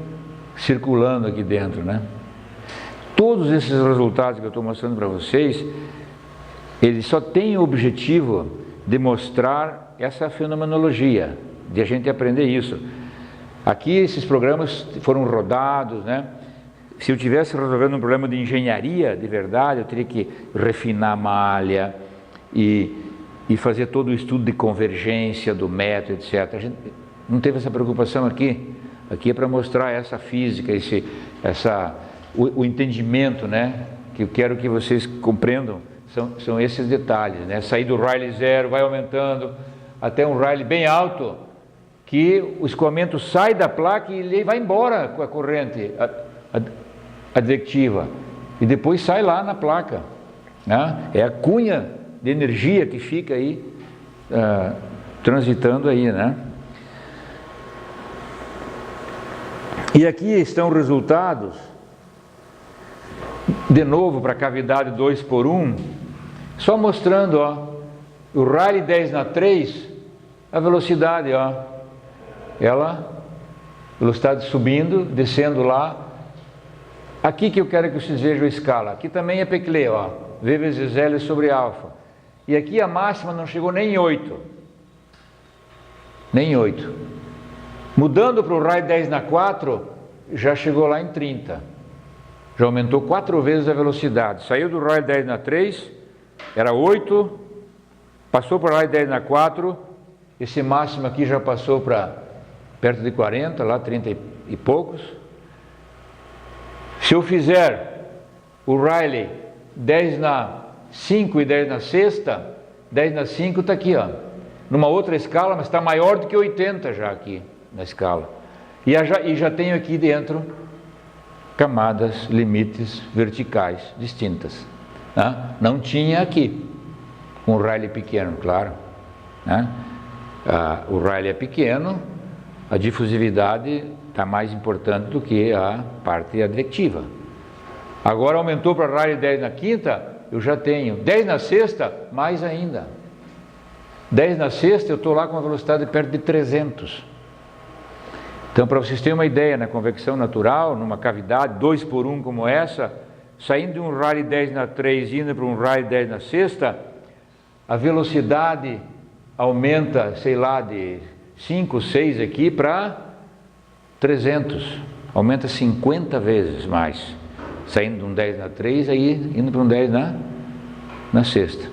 circulando aqui dentro, né? Todos esses resultados que eu estou mostrando para vocês, eles só têm o objetivo de mostrar essa fenomenologia, de a gente aprender isso. Aqui esses programas foram rodados, né? Se eu tivesse resolvendo um problema de engenharia de verdade, eu teria que refinar a malha e fazer todo o estudo de convergência do método, etc. A gente não teve essa preocupação aqui. Aqui é para mostrar essa física, o entendimento, né? Que eu quero que vocês compreendam, são esses detalhes, né? Sair do Rayleigh zero, vai aumentando até um Rayleigh bem alto, que o escoamento sai da placa e ele vai embora com a corrente advectiva e depois sai lá na placa, né? É a cunha de energia que fica aí transitando aí, né? E aqui estão resultados de novo para a cavidade 2/1, só mostrando, ó, o Rayleigh 10/3, a velocidade, ó, velocidade subindo, descendo lá. Aqui que eu quero que vocês vejam a escala. Aqui também é Peclet, ó, V vezes L sobre alfa. E aqui a máxima não chegou nem em 8. Nem 8. Mudando para o Rayleigh 10/4, já chegou lá em 30. Já aumentou 4 vezes a velocidade. Saiu do Rayleigh 10/3, era 8, passou para o Rayleigh 10/4, esse máximo aqui já passou para perto de 40, lá 30 e poucos. Se eu fizer o Rayleigh 10/5 e 10/6, 10/5 está aqui, ó, numa outra escala, mas está maior do que 80 já aqui na escala. E já tenho aqui dentro camadas, limites verticais distintas, né? Não tinha aqui, com o Rayleigh pequeno, claro, né? O Rayleigh é pequeno, a difusividade está mais importante do que a parte advectiva. Agora aumentou para Rayleigh 10/5, eu já tenho 10/6, mais ainda. 10/6 eu estou lá com uma velocidade perto de 300. Então, para vocês terem uma ideia, na convecção natural, numa cavidade 2/1 como essa, saindo de um Rayleigh 10/3 indo para um Rayleigh 10/6, a velocidade aumenta, sei lá, de 5, 6 aqui para 300. Aumenta 50 vezes mais. Saindo de um 10/3, aí indo para um 10/6.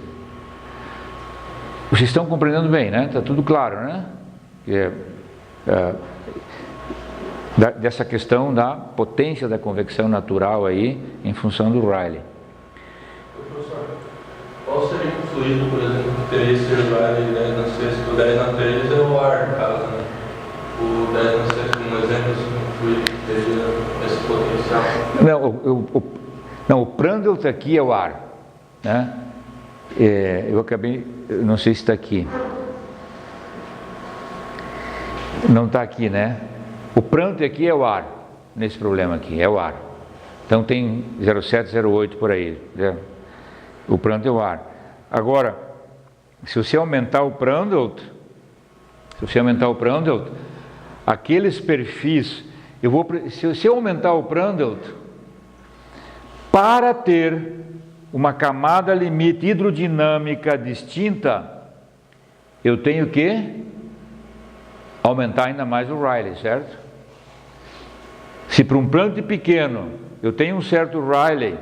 Vocês estão compreendendo bem, né? Está tudo claro, né? Dessa questão da potência da convecção natural aí, em função do Rayleigh. Professor, qual seria o fluido, por exemplo, que teria esse Rayleigh 10/6? O 10/3 é o ar, no caso, né? O 10/6, como exemplo, um fluido que teria esse potencial? Não, o Prandtl aqui é o ar, né? Eu não sei se está aqui. Não está aqui, né? O Prandtl aqui é o ar, nesse problema aqui, é o ar. Então tem 0,7, 0,8 por aí, né? O Prandtl é o ar. Agora, se você aumentar o Prandtl, aqueles perfis, se eu aumentar o Prandtl, para ter uma camada limite hidrodinâmica distinta, eu tenho que aumentar ainda mais o Rayleigh, certo? Se para um Prandtl pequeno eu tenho um certo Rayleigh,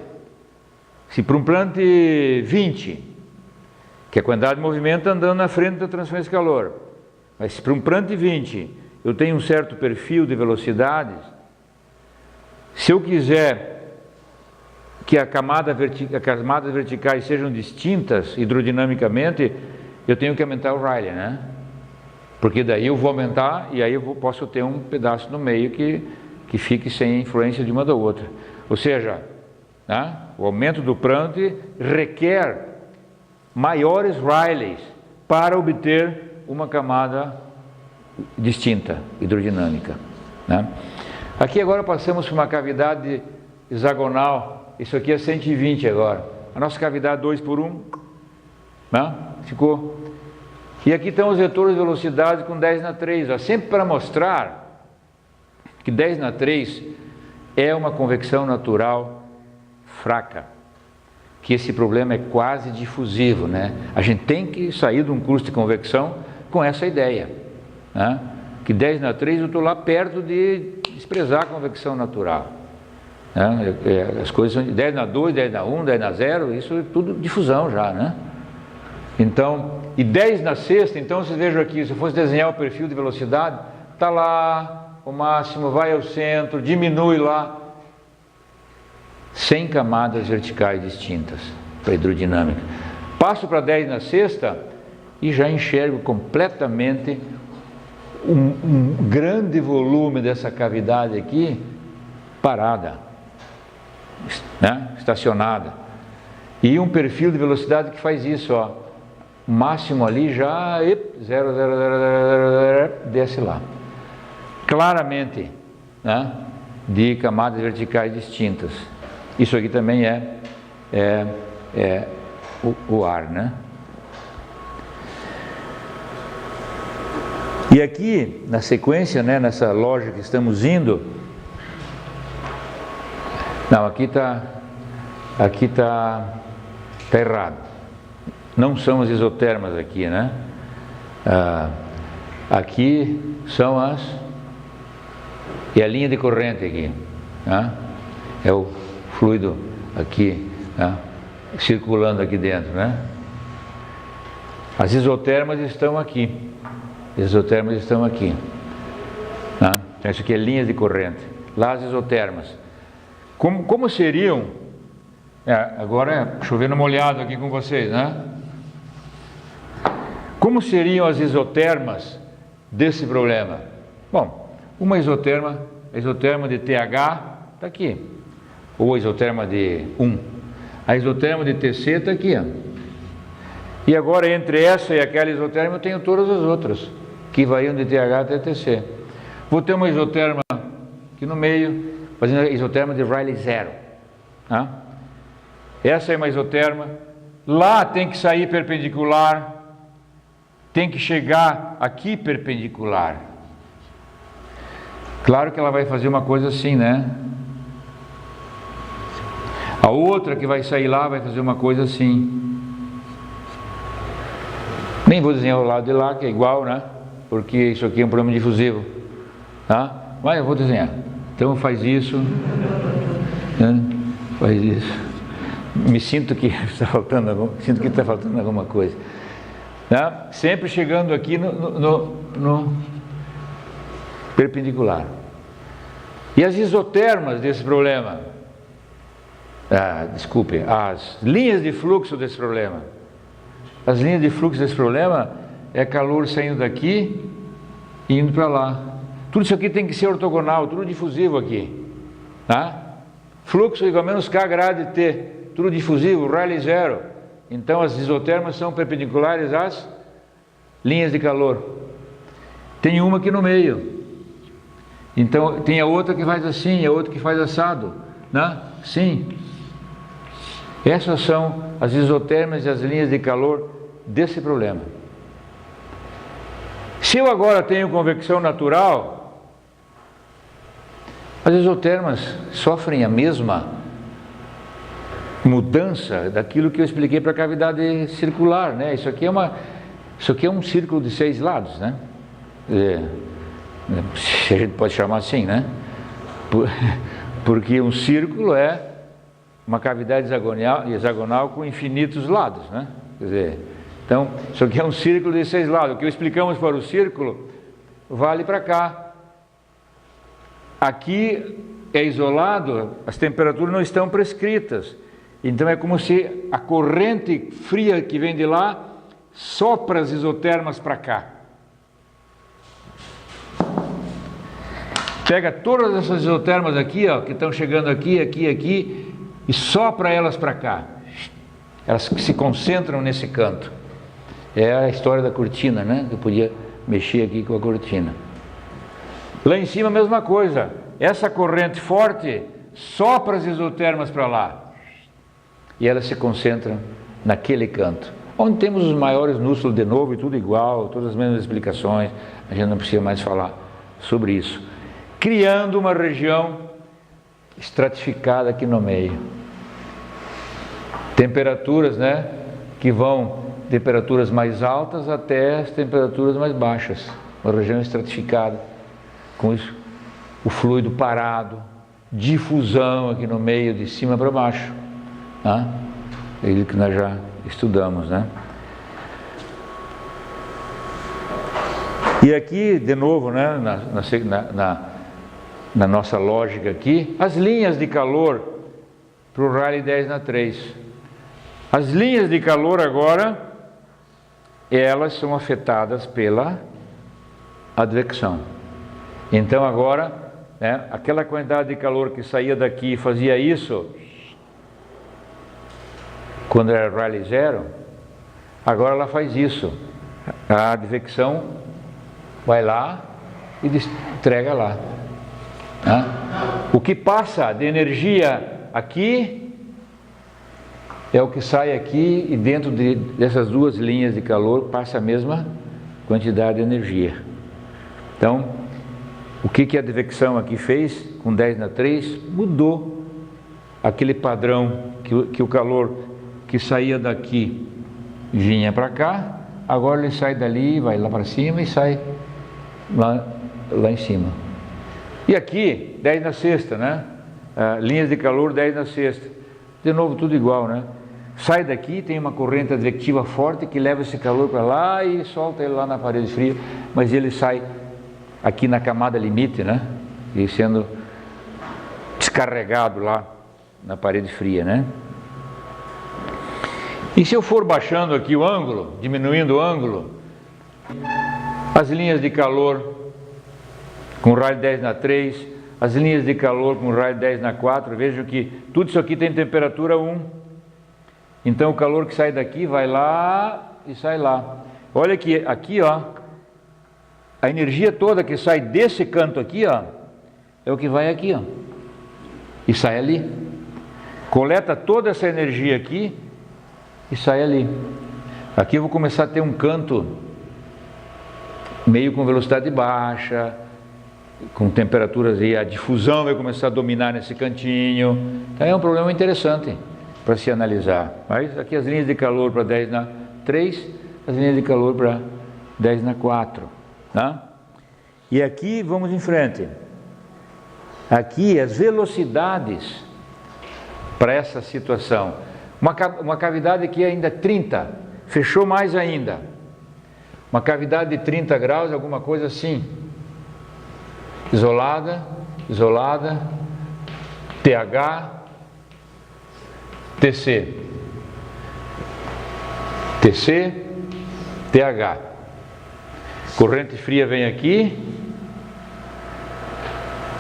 se para um Prandtl 20, que é a quantidade de movimento andando na frente da transferência de calor, mas se para um Prandtl 20 eu tenho um certo perfil de velocidades, se eu quiser que as camadas verticais sejam distintas hidrodinamicamente, eu tenho que aumentar o Rayleigh, né? Porque daí eu vou aumentar e aí posso ter um pedaço no meio que fique sem influência de uma da outra. Ou seja, né, o aumento do Prandtl requer maiores Rayleighs para obter uma camada distinta, hidrodinâmica, né? Aqui agora passamos por uma cavidade hexagonal, isso aqui é 120 agora. A nossa cavidade 2 por 1, né? Ficou. E aqui estão os vetores de velocidade com 10 na 3, ó, sempre para mostrar que 10 na 3 é uma convecção natural fraca, que esse problema é quase difusivo, né? A gente tem que sair de um curso de convecção com essa ideia, né? Que 10 na 3 eu estou lá perto de desprezar a convecção natural, né? As coisas são de 10 na 2, 10 na 1, 10 na 0, isso é tudo difusão já, né? Então, e 10 na sexta, então vocês vejam aqui, se eu fosse desenhar o perfil de velocidade, está lá, o máximo, vai ao centro, diminui lá, 100 camadas verticais distintas para hidrodinâmica. Passo para 10 na sexta e já enxergo completamente um grande volume dessa cavidade aqui parada, né? Estacionada. E um perfil de velocidade que faz isso, ó. O máximo ali já 0, desce lá. Claramente, né? De camadas verticais distintas. Isso aqui também é o ar, né? E aqui, na sequência, né, nessa lógica que estamos indo, não, aqui tá errado. Não são as isotermas aqui, né? Aqui são é a linha de corrente aqui, né? É o fluido aqui, né? Circulando aqui dentro, né? As isotermas estão aqui. As isotermas estão aqui, né? Então isso aqui é linha de corrente. Lá as isotermas. Como seriam? Agora chovendo molhado aqui com vocês, né? Como seriam as isotermas desse problema? Bom, uma isoterma, a isoterma de TH está aqui, ou a isoterma de 1. A isoterma de TC está aqui, ó. E agora entre essa e aquela isoterma eu tenho todas as outras, que variam de TH até TC. Vou ter uma isoterma aqui no meio, fazendo a isoterma de Rayleigh 0. Tá? Essa é uma isoterma. Lá tem que sair perpendicular, tem que chegar aqui perpendicular. Claro que ela vai fazer uma coisa assim, né? A outra que vai sair lá vai fazer uma coisa assim. Nem vou desenhar o lado de lá, que é igual, né? Porque isso aqui é um problema difusivo, tá? Mas eu vou desenhar. Então faz isso, né? Faz isso. Me sinto que está faltando alguma coisa, tá? Sempre chegando aqui no perpendicular. E as isotermas desse problema, desculpe, as linhas de fluxo desse problema. As linhas de fluxo desse problema é calor saindo daqui e indo para lá. Tudo isso aqui tem que ser ortogonal, tudo difusivo aqui, tá? Fluxo igual a menos K grade T, tudo difusivo, Rayleigh 0. Então as isotermas são perpendiculares às linhas de calor. Tem uma aqui no meio. Então tem a outra que faz assim, a outra que faz assado, né? Sim. Essas são as isotermas e as linhas de calor desse problema. Se eu agora tenho convecção natural, as isotermas sofrem a mesma mudança daquilo que eu expliquei para a cavidade circular, né? Isso aqui é um círculo de 6 lados, né? Se a gente pode chamar assim, né? Porque um círculo é uma cavidade hexagonal com infinitos lados, né? Quer dizer, então, isso aqui é um círculo de 6 lados. O que explicamos para o círculo vale para cá. Aqui é isolado, as temperaturas não estão prescritas. Então é como se a corrente fria que vem de lá sopra as isotermas para cá. Pega todas essas isotermas aqui, ó, que estão chegando aqui, aqui, e sopra elas para cá. Elas se concentram nesse canto. É a história da cortina, né? Eu podia mexer aqui com a cortina. Lá em cima a mesma coisa. Essa corrente forte sopra as isotermas para lá. E elas se concentram naquele canto. Onde temos os maiores núcleos de novo e tudo igual, todas as mesmas explicações. A gente não precisa mais falar sobre isso. Criando uma região estratificada aqui no meio. Temperaturas, né? Que vão temperaturas mais altas até as temperaturas mais baixas. Uma região estratificada. Com isso, o fluido parado, difusão aqui no meio, de cima para baixo. Né? É isso que nós já estudamos, né? E aqui, de novo, né, na nossa lógica aqui, as linhas de calor para o Rayleigh 10 na 3. As linhas de calor agora, elas são afetadas pela advecção. Então agora, né, aquela quantidade de calor que saía daqui e fazia isso, quando era Rayleigh 0, agora ela faz isso. A advecção vai lá e entrega lá. Né? O que passa de energia aqui é o que sai aqui, e dentro dessas duas linhas de calor passa a mesma quantidade de energia. Então, o que a advecção aqui fez com 10 na 3? Mudou aquele padrão que o calor que saía daqui vinha para cá, agora ele sai dali, vai lá para cima e sai lá em cima. E aqui, 10 na sexta, né? Linhas de calor 10 na sexta. De novo, tudo igual, né? Sai daqui, tem uma corrente advectiva forte que leva esse calor para lá e solta ele lá na parede fria, mas ele sai aqui na camada limite, né? E sendo descarregado lá na parede fria, né? E se eu for baixando aqui o ângulo, diminuindo o ângulo, as linhas de calor com Rayleigh 10 na 3, as linhas de calor com Rayleigh 10 na 4, vejo que tudo isso aqui tem temperatura 1. Então o calor que sai daqui vai lá e sai lá. Olha que aqui, ó, a energia toda que sai desse canto aqui, ó, é o que vai aqui, ó, e sai ali. Coleta toda essa energia aqui e sai ali. Aqui eu vou começar a ter um canto meio com velocidade baixa, com temperaturas, e a difusão vai começar a dominar nesse cantinho. Então é um problema interessante para se analisar. Mas aqui as linhas de calor para 10 na 3, as linhas de calor para 10 na 4. Tá? E aqui vamos em frente. Aqui as velocidades para essa situação. Uma cavidade aqui ainda 30, fechou mais ainda. Uma cavidade de 30 graus, alguma coisa assim. Isolada, isolada, TH, TC, TC, TH. Corrente fria vem aqui.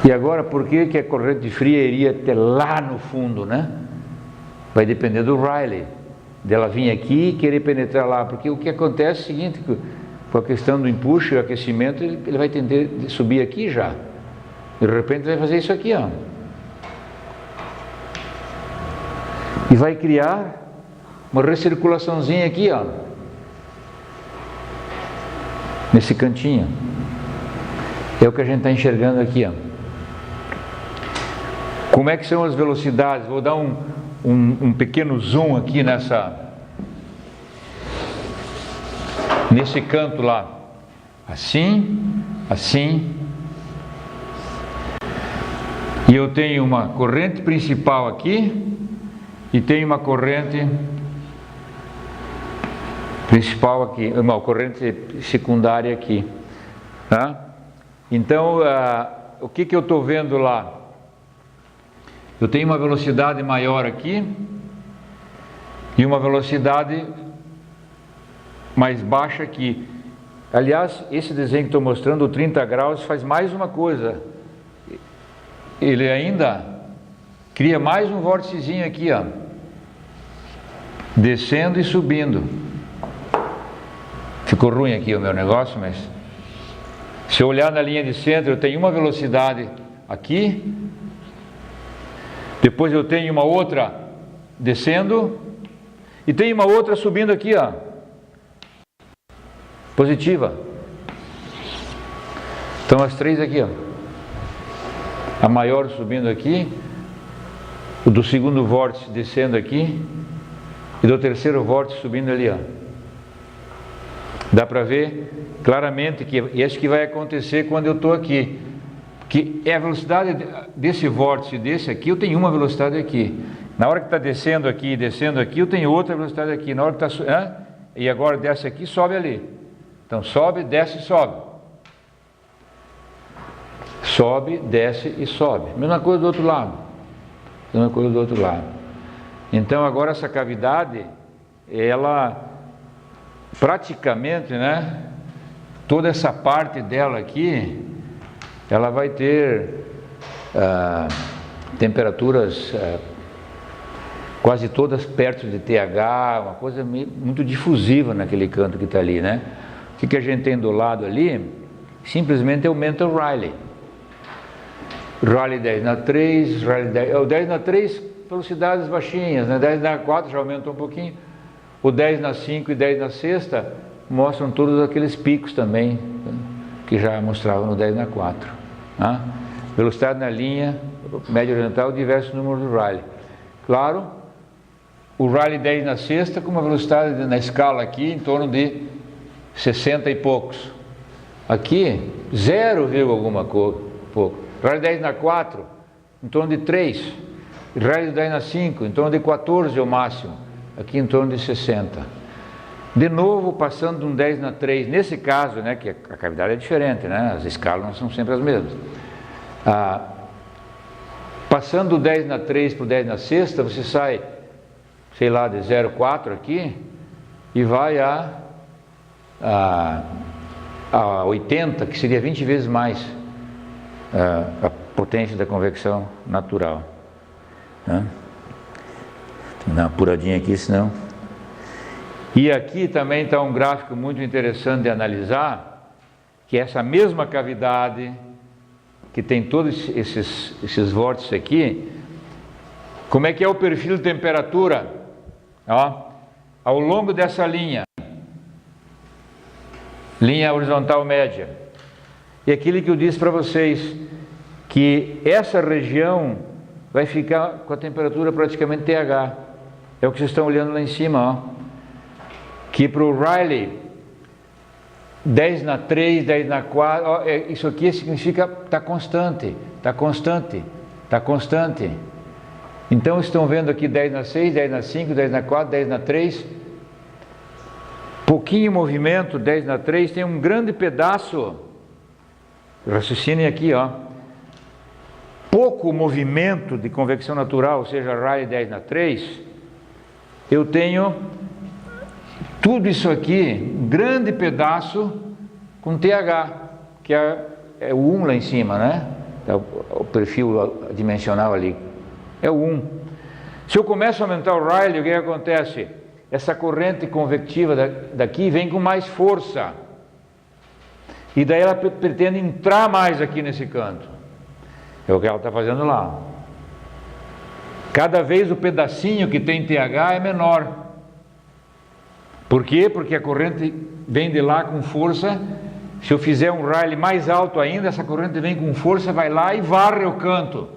E agora, por que a corrente fria iria até lá no fundo, né? Vai depender do Rayleigh, dela vir aqui e querer penetrar lá, porque o que acontece é o seguinte, com a questão do empuxo e o aquecimento, ele vai tentar subir aqui já, de repente vai fazer isso aqui, ó, e vai criar uma recirculaçãozinha aqui, ó, nesse cantinho. É o que a gente está enxergando aqui, ó. Como é que são as velocidades? Vou dar um pequeno zoom aqui nesse canto lá, assim, assim, e eu tenho uma corrente principal aqui e tenho uma corrente principal aqui, uma corrente secundária aqui, tá? Então, o que eu estou vendo lá? Eu tenho uma velocidade maior aqui e uma velocidade mais baixa aqui. Aliás, esse desenho que estou mostrando, o 30 graus, faz mais uma coisa. Ele ainda cria mais um vórticezinho aqui, ó, descendo e subindo. Ficou ruim aqui o meu negócio, mas Se eu olhar na linha de centro, eu tenho uma velocidade aqui, depois eu tenho uma outra descendo, e tenho uma outra subindo aqui, ó, positiva. Então as três aqui, ó, a maior subindo aqui, o do segundo vórtice descendo aqui, e do terceiro vórtice subindo ali, ó. Dá para ver claramente que isso que vai acontecer quando eu estou aqui, que é a velocidade desse vórtice, desse aqui, eu tenho uma velocidade aqui. Na hora que está descendo aqui, eu tenho outra velocidade aqui. Na hora que está, e agora desce aqui, sobe ali. Então sobe, desce e sobe. Sobe, desce e sobe. Mesma coisa do outro lado. Mesma coisa do outro lado. Então agora essa cavidade, ela praticamente, né, toda essa parte dela aqui, ela vai ter temperaturas quase todas perto de TH, uma coisa muito difusiva naquele canto que está ali, né? O que a gente tem do lado ali, simplesmente aumenta o Rayleigh. Rayleigh 10 na 3, Rayleigh 10, o 10 na 3, velocidades baixinhas, né? 10 na 4 já aumenta um pouquinho, o 10 na 5 e 10 na 6 mostram todos aqueles picos também, que já mostravam no 10 na 4. Né? Velocidade na linha, média oriental, diversos números do Rayleigh. Claro, o Rayleigh 10 na 6 com uma velocidade na escala aqui em torno de 60 e poucos. Aqui, 0, alguma pouco. Rayleigh 10 na 4, em torno de 3. Rayleigh 10 na 5, em torno de 14 ao máximo. Aqui em torno de 60. De novo, passando de um 10 na 3, nesse caso, né, que a cavidade é diferente, né, as escalas não são sempre as mesmas. Passando do 10 na 3 para o 10 na 6, você sai, sei lá, de 0,4 aqui e vai a 80, que seria 20 vezes mais a potência da convecção natural. Né? Vou dar uma apuradinha aqui, senão... E aqui também está um gráfico muito interessante de analisar, que é essa mesma cavidade, que tem todos esses vórtices aqui, como é que é o perfil de temperatura, ó, ao longo dessa linha horizontal média. E aquilo que eu disse para vocês, que essa região vai ficar com a temperatura praticamente TH. É o que vocês estão olhando lá em cima, ó. Que para o Rayleigh 10 na 3, 10 na 4, ó, isso aqui significa está constante, está constante, está constante. Então estão vendo aqui 10 na 6, 10 na 5, 10 na 4, 10 na 3. Pouquinho movimento, 10 na 3, tem um grande pedaço. Raciocinem aqui, ó. Pouco movimento de convecção natural, ou seja, Rayleigh 10 na 3, eu tenho tudo isso aqui, um grande pedaço com TH, que é o 1 lá em cima, né? É o perfil dimensional ali, é o 1. Se eu começo a aumentar o Rayleigh, o que acontece? Essa corrente convectiva daqui vem com mais força, e daí ela pretende entrar mais aqui nesse canto. É o que ela está fazendo lá. Cada vez o pedacinho que tem TH é menor. Por quê? Porque a corrente vem de lá com força. Se eu fizer um Rayleigh mais alto ainda, essa corrente vem com força, vai lá e varre o canto.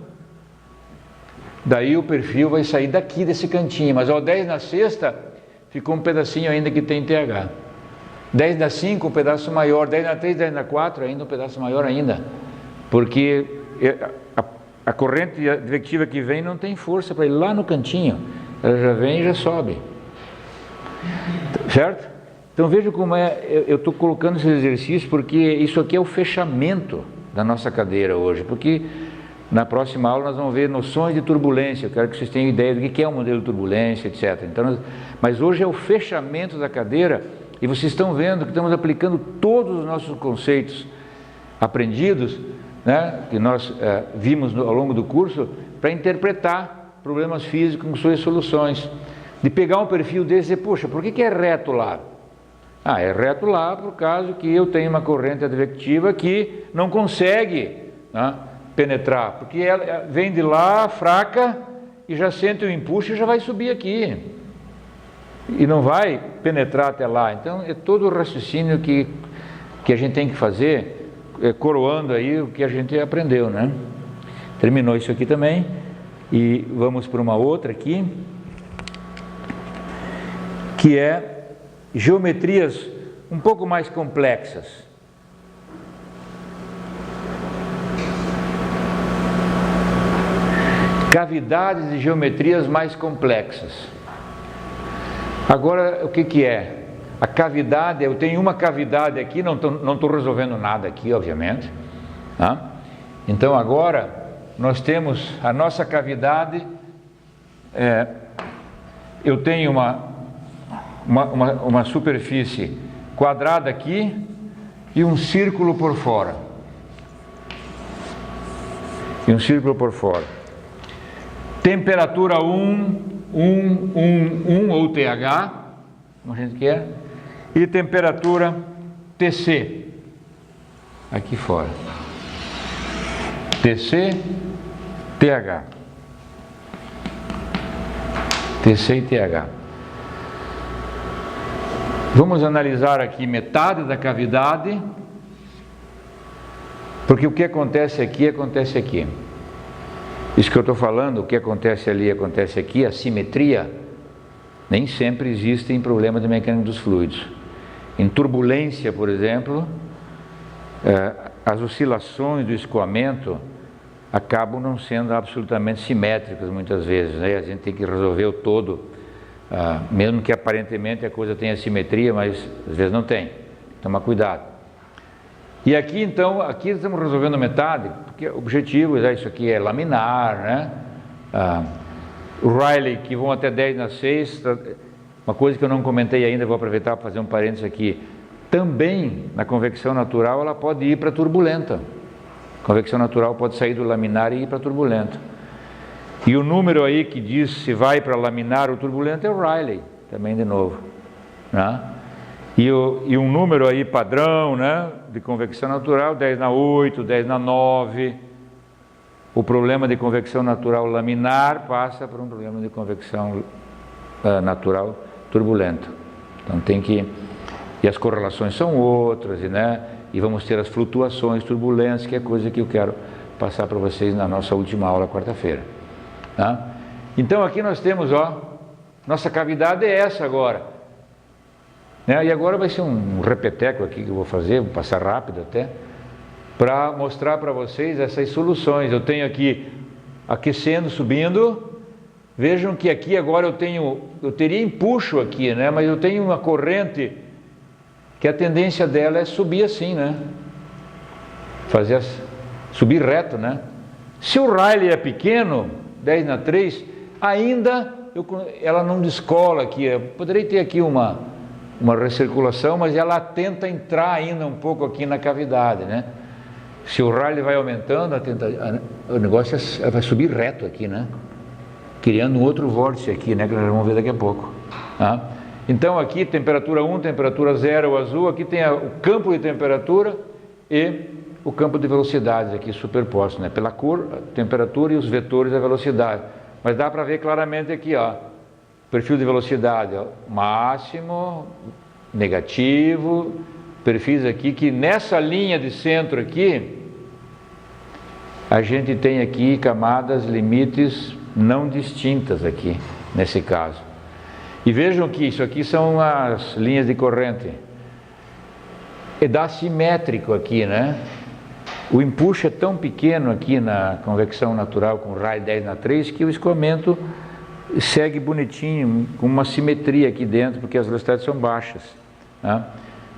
Daí o perfil vai sair daqui desse cantinho. Mas ao 10 na 6 ficou um pedacinho ainda que tem TH. 10 na 5, um pedaço maior. 10 na 3, 10 na 4, ainda um pedaço maior ainda. Porque a corrente advectiva que vem não tem força para ir lá no cantinho. Ela já vem e já sobe. Certo? Então veja como eu estou colocando esses exercícios, porque isso aqui é o fechamento da nossa cadeira hoje, porque na próxima aula nós vamos ver noções de turbulência. Eu quero que vocês tenham ideia do que é um modelo de turbulência, etc. Então, mas hoje é o fechamento da cadeira, e vocês estão vendo que estamos aplicando todos os nossos conceitos aprendidos, né, que nós vimos ao longo do curso, para interpretar problemas físicos com suas soluções. De pegar um perfil desse e dizer, poxa, por que é reto lá? Ah, é reto lá por causa que eu tenho uma corrente advectiva que não consegue, né, penetrar, porque ela vem de lá fraca e já sente o empuxo e já vai subir aqui. E não vai penetrar até lá. Então é todo o raciocínio que a gente tem que fazer, coroando aí o que a gente aprendeu, né? Terminou isso aqui também. E vamos para uma outra aqui, que é geometrias um pouco mais complexas. Cavidades de geometrias mais complexas. Agora, o que é? A cavidade, eu tenho uma cavidade aqui, não estou resolvendo nada aqui, obviamente. Tá? Então agora, nós temos a nossa cavidade, eu tenho uma superfície quadrada aqui e um círculo por fora. Temperatura 1 ou TH, como a gente quer, e temperatura TC, aqui fora. TC, TH. TC e TH. Vamos analisar aqui metade da cavidade, porque o que acontece aqui, acontece aqui. Isso que eu estou falando, o que acontece ali, acontece aqui, a simetria, nem sempre existe em problemas de mecânica dos fluidos. Em turbulência, por exemplo, as oscilações do escoamento acabam não sendo absolutamente simétricas muitas vezes, né? A gente tem que resolver o todo, mesmo que aparentemente a coisa tenha simetria, mas às vezes não tem. Toma cuidado. E aqui então, aqui estamos resolvendo metade, porque o objetivo, isso aqui é laminar, né? O Rayleigh, que vão até 10/6, uma coisa que eu não comentei ainda, vou aproveitar para fazer um parênteses aqui. Também, na convecção natural, ela pode ir para turbulenta. A convecção natural pode sair do laminar e ir para turbulenta. E o número aí que diz se vai para laminar ou turbulenta é o Rayleigh, também de novo, né? E um número aí padrão, né, de convecção natural, 10/8, 10/9. O problema de convecção natural laminar passa por um problema de convecção natural turbulenta. Então tem que... E as correlações são outras, né? E vamos ter as flutuações turbulentas, que é coisa que eu quero passar para vocês na nossa última aula, quarta-feira. Tá? Então aqui nós temos, nossa cavidade é essa agora. Né? E agora vai ser um repeteco aqui que eu vou fazer, vou passar rápido até, para mostrar para vocês essas soluções. Eu tenho aqui aquecendo, subindo. Vejam que aqui agora eu teria empuxo aqui, né? Mas eu tenho uma corrente que a tendência dela é subir assim, né? Subir reto, né? Se o Rayleigh é pequeno, 10/3, ainda ela não descola aqui. Eu poderia ter aqui uma recirculação, mas ela tenta entrar ainda um pouco aqui na cavidade, né? Se o Rayleigh vai aumentando, o negócio vai subir reto aqui, né? Criando um outro vórtice aqui, né? Que nós vamos ver daqui a pouco. Tá? Então aqui temperatura 1, temperatura 0, o azul, aqui tem o campo de temperatura e o campo de velocidades aqui superposto, né? Pela cor, a temperatura e os vetores da velocidade. Mas dá para ver claramente aqui, perfil de velocidade, máximo, negativo, perfis aqui, que nessa linha de centro aqui, a gente tem aqui camadas, limites não distintas aqui, nesse caso. E vejam que isso aqui são as linhas de corrente. E dá simétrico aqui, né? O empuxo é tão pequeno aqui na convecção natural com Rayleigh 10/3 que o escoamento segue bonitinho, com uma simetria aqui dentro, porque as velocidades são baixas. Né?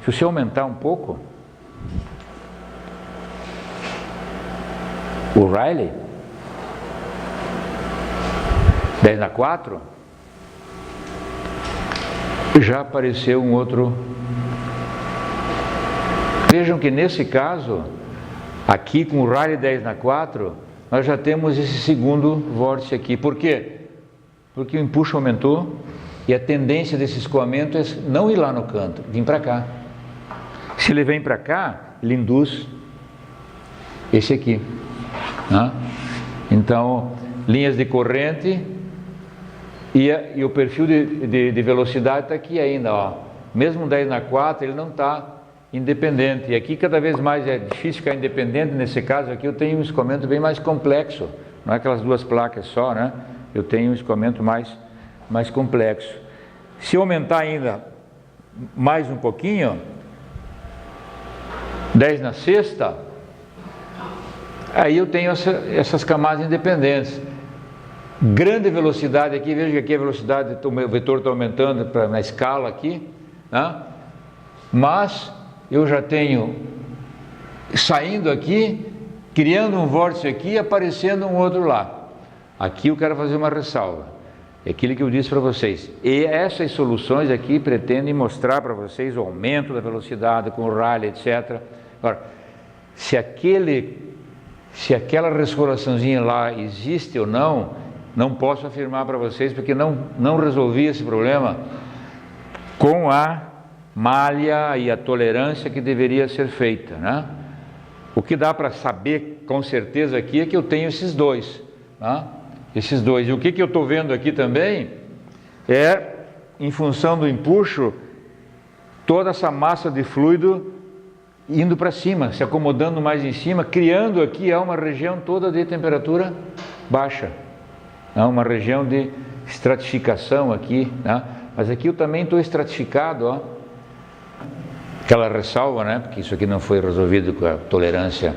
Se você aumentar um pouco, o Rayleigh 10/4, já apareceu um outro. Vejam que nesse caso, aqui com o Rayleigh 10/4, nós já temos esse segundo vórtice aqui. Por quê? Porque o empuxo aumentou E a tendência desse escoamento é não ir lá no canto, vir para cá. Se ele vem para cá, ele induz esse aqui, né? Então, linhas de corrente e o perfil de velocidade está aqui ainda, ó. Mesmo 10/4 ele não está independente, e aqui cada vez mais é difícil ficar independente. Nesse caso aqui eu tenho um escoamento bem mais complexo, não é aquelas duas placas só, né? Eu tenho um escoamento mais complexo. Se eu aumentar ainda mais um pouquinho, 10/6, aí eu tenho essas camadas independentes. Grande velocidade aqui, veja que aqui a velocidade, o vetor está aumentando na escala aqui, né? Mas eu já tenho saindo aqui, criando um vórtice aqui e aparecendo um outro lá. Aqui eu quero fazer uma ressalva. É aquilo que eu disse para vocês. E essas soluções aqui pretendem mostrar para vocês o aumento da velocidade com o Rayleigh, etc. Agora, se aquela restauraçãozinha lá existe ou não posso afirmar para vocês, porque não resolvi esse problema com a malha e a tolerância que deveria ser feita, né? O que dá para saber com certeza aqui é que eu tenho esses dois, né? Esses dois. E o que eu estou vendo aqui também é, em função do empuxo, toda essa massa de fluido indo para cima, se acomodando mais em cima, criando aqui uma região toda de temperatura baixa, uma região de estratificação aqui, né? Mas aqui eu também estou estratificado, ó. Aquela ressalva, né? Porque isso aqui não foi resolvido com a tolerância,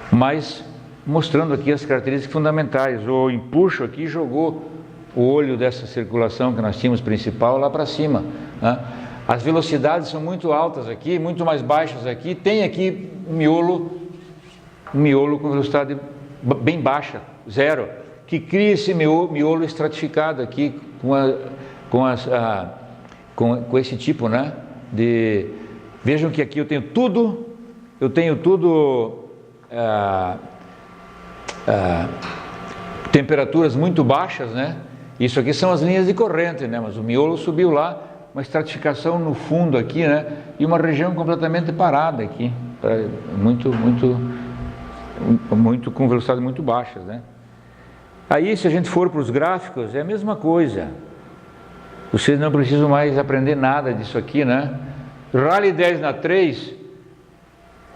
mas mostrando aqui as características fundamentais. O empuxo aqui jogou o olho dessa circulação que nós tínhamos principal lá para cima, né? As velocidades são muito altas aqui, muito mais baixas aqui. Tem aqui um miolo com velocidade bem baixa, 0, que cria esse miolo estratificado aqui com esse tipo, né? Vejam que aqui eu tenho tudo temperaturas muito baixas, né? Isso aqui são as linhas de corrente, né? Mas o miolo subiu lá, uma estratificação no fundo aqui, né? E uma região completamente parada aqui, muito com velocidade muito baixas, né? Aí, se a gente for para os gráficos, é a mesma coisa. Vocês não precisam mais aprender nada disso aqui, né? Rayleigh 10/3,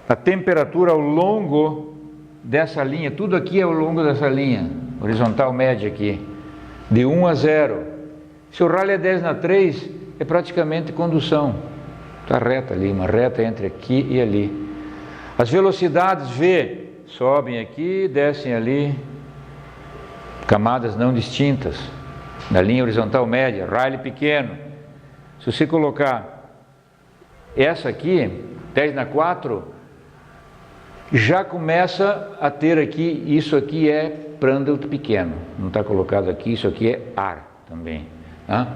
a temperatura ao longo dessa linha, tudo aqui é ao longo dessa linha, horizontal média aqui, de 1 a 0. Se o Rayleigh é 10/3, é praticamente condução, está reta ali, uma reta entre aqui e ali. As velocidades V sobem aqui, descem ali, camadas não distintas, na linha horizontal média, Rayleigh pequeno. Se você colocar essa aqui, 10/4, já começa a ter aqui, isso aqui é Prandtl pequeno, não está colocado aqui, isso aqui é ar também, tá?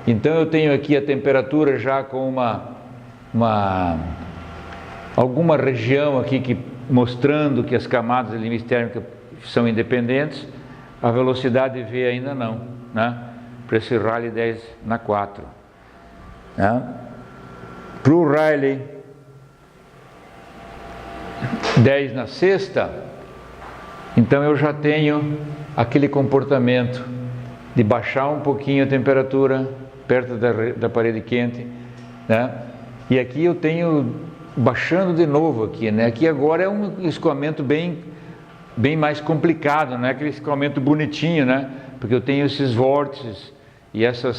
Então eu tenho aqui a temperatura já com alguma região aqui mostrando que as camadas de limite térmica são independentes. A velocidade V ainda não, né? Para esse Rayleigh 10/4, né? Para o Rayleigh 10/6, então eu já tenho aquele comportamento de baixar um pouquinho a temperatura perto da parede quente, né? E aqui eu tenho baixando de novo aqui, né? Aqui agora é um escoamento bem mais complicado, não é aquele escoamento bonitinho, né? Porque eu tenho esses vórtices e essa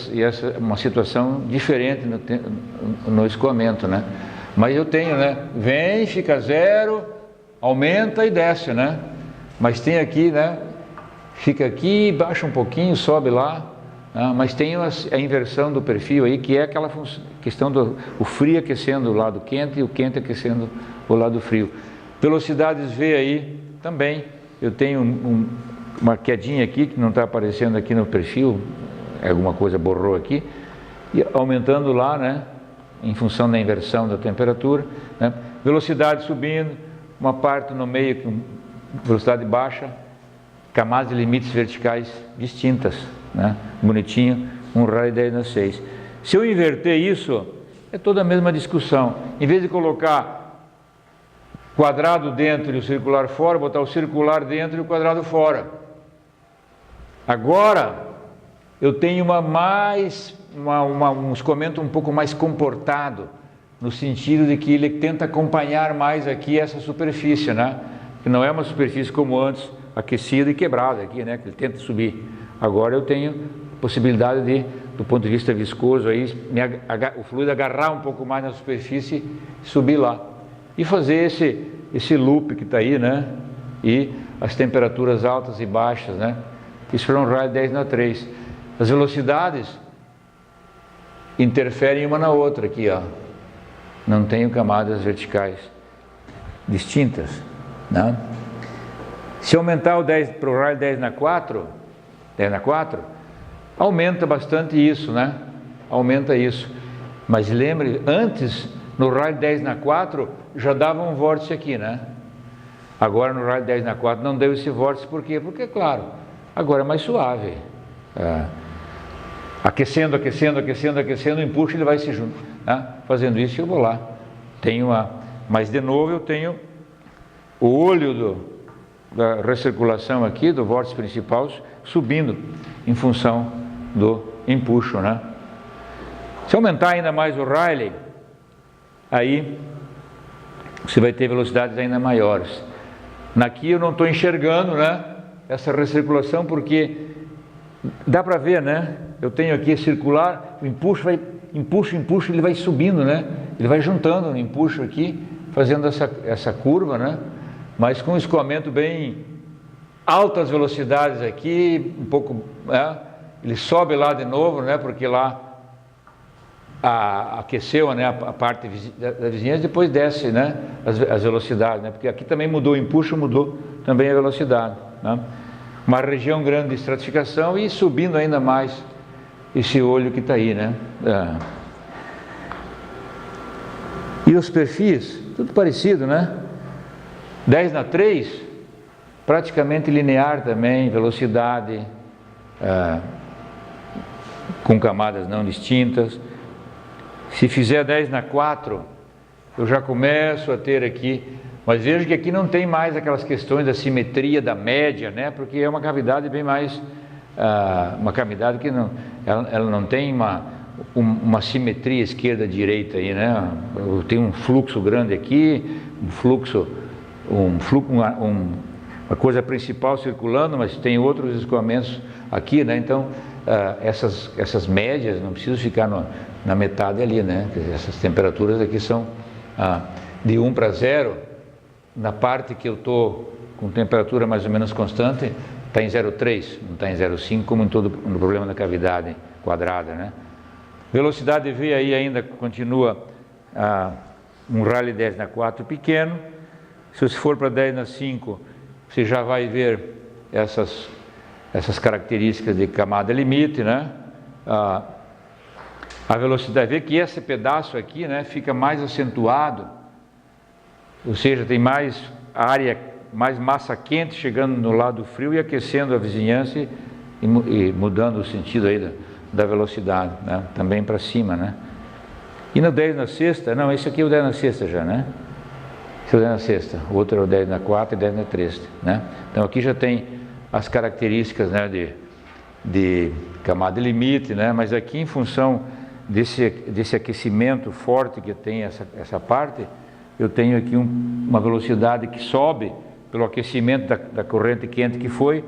uma situação diferente no escoamento, né? Mas eu tenho, né? Vem, fica 0, aumenta e desce, né? Mas tem aqui, né? Fica aqui, baixa um pouquinho, sobe lá, né? Mas tem a inversão do perfil aí, que é aquela questão do frio aquecendo o lado quente e o quente aquecendo o lado frio. Velocidades V aí também, eu tenho uma quedinha aqui que não está aparecendo aqui no perfil, alguma coisa borrou aqui, e aumentando lá, né? Em função da inversão da temperatura, né? Velocidade subindo, uma parte no meio com velocidade baixa, camadas de limites verticais distintas, né? Bonitinho, um Rayleigh 10 na 6. Se eu inverter isso, é toda a mesma discussão. Em vez de colocar quadrado dentro e o circular fora, botar o circular dentro e o quadrado fora. Agora, eu tenho um escoamento um pouco mais comportado, no sentido de que ele tenta acompanhar mais aqui essa superfície, né? Que não é uma superfície como antes, aquecida e quebrada aqui, né? Que ele tenta subir. Agora eu tenho possibilidade de, do ponto de vista viscoso, aí, o fluido agarrar um pouco mais na superfície e subir lá. E fazer esse loop que está aí, né? E as temperaturas altas e baixas, né? Isso foi um Rayleigh 10 na 3. As velocidades interferem uma na outra aqui, ó. Não tenho camadas verticais distintas, né? Se aumentar o 10 para o Rayleigh 10 na 4, aumenta bastante isso, né? Aumenta isso. Mas lembre, antes, no Rayleigh 10 na 4, já dava um vórtice aqui, né? Agora no Rayleigh 10 na 4 não deu esse vórtice, por quê? Porque, claro, agora é mais suave. Aquecendo, o empuxo ele vai se junto, né? Fazendo isso eu vou lá. Mas de novo eu tenho o olho da recirculação aqui, do vórtice principal, subindo em função do empuxo, né? Se aumentar ainda mais o Rayleigh, aí você vai ter velocidades ainda maiores. Naqui eu não estou enxergando, né, essa recirculação, porque dá para ver, né? Eu tenho aqui circular, o empuxo, ele vai subindo, né? Ele vai juntando o empuxo aqui, fazendo essa curva, né? Mas com um escoamento bem altas velocidades aqui, um pouco, né? Ele sobe lá de novo, né? Porque lá aqueceu, né? A parte da vizinhança, depois desce, né? As velocidades, né? Porque aqui também mudou o empuxo, mudou também a velocidade, né? Uma região grande de estratificação e subindo ainda mais esse olho que está aí, né? E os perfis, tudo parecido, né? 10 na 3, praticamente linear também, velocidade, com camadas não distintas. Se fizer 10 na 4, eu já começo a ter aqui, mas vejo que aqui não tem mais aquelas questões da simetria da média, né? Porque é uma cavidade bem mais, uma cavidade que não, ela não tem uma simetria esquerda-direita aí, né? Eu tenho um fluxo grande aqui, uma coisa principal circulando, mas tem outros escoamentos aqui, né? Então, essas médias não precisam ficar na metade ali, né? Essas temperaturas aqui são de 1 para 0, na parte que eu estou com temperatura mais ou menos constante, está em 0,3, não está em 0,5, como no problema da cavidade quadrada, né? Velocidade V aí ainda continua um Rayleigh 10 na 4 pequeno. Se você for para 10 na 5, você já vai ver essas características de camada limite, né? A velocidade V, que esse pedaço aqui, né, fica mais acentuado, ou seja, tem mais área, mais massa quente chegando no lado frio e aquecendo a vizinhança e mudando o sentido aí da velocidade, né? Também para cima, né? E no 10 na sexta, não, esse aqui é o 10 na sexta já, né? Esse é o 10 na sexta, o outro é o 10 na 4 e 10 na 3, né? Então aqui já tem as características, né, de camada limite, né? Mas aqui, em função desse aquecimento forte que tem essa parte, eu tenho aqui uma velocidade que sobe pelo aquecimento da corrente quente que foi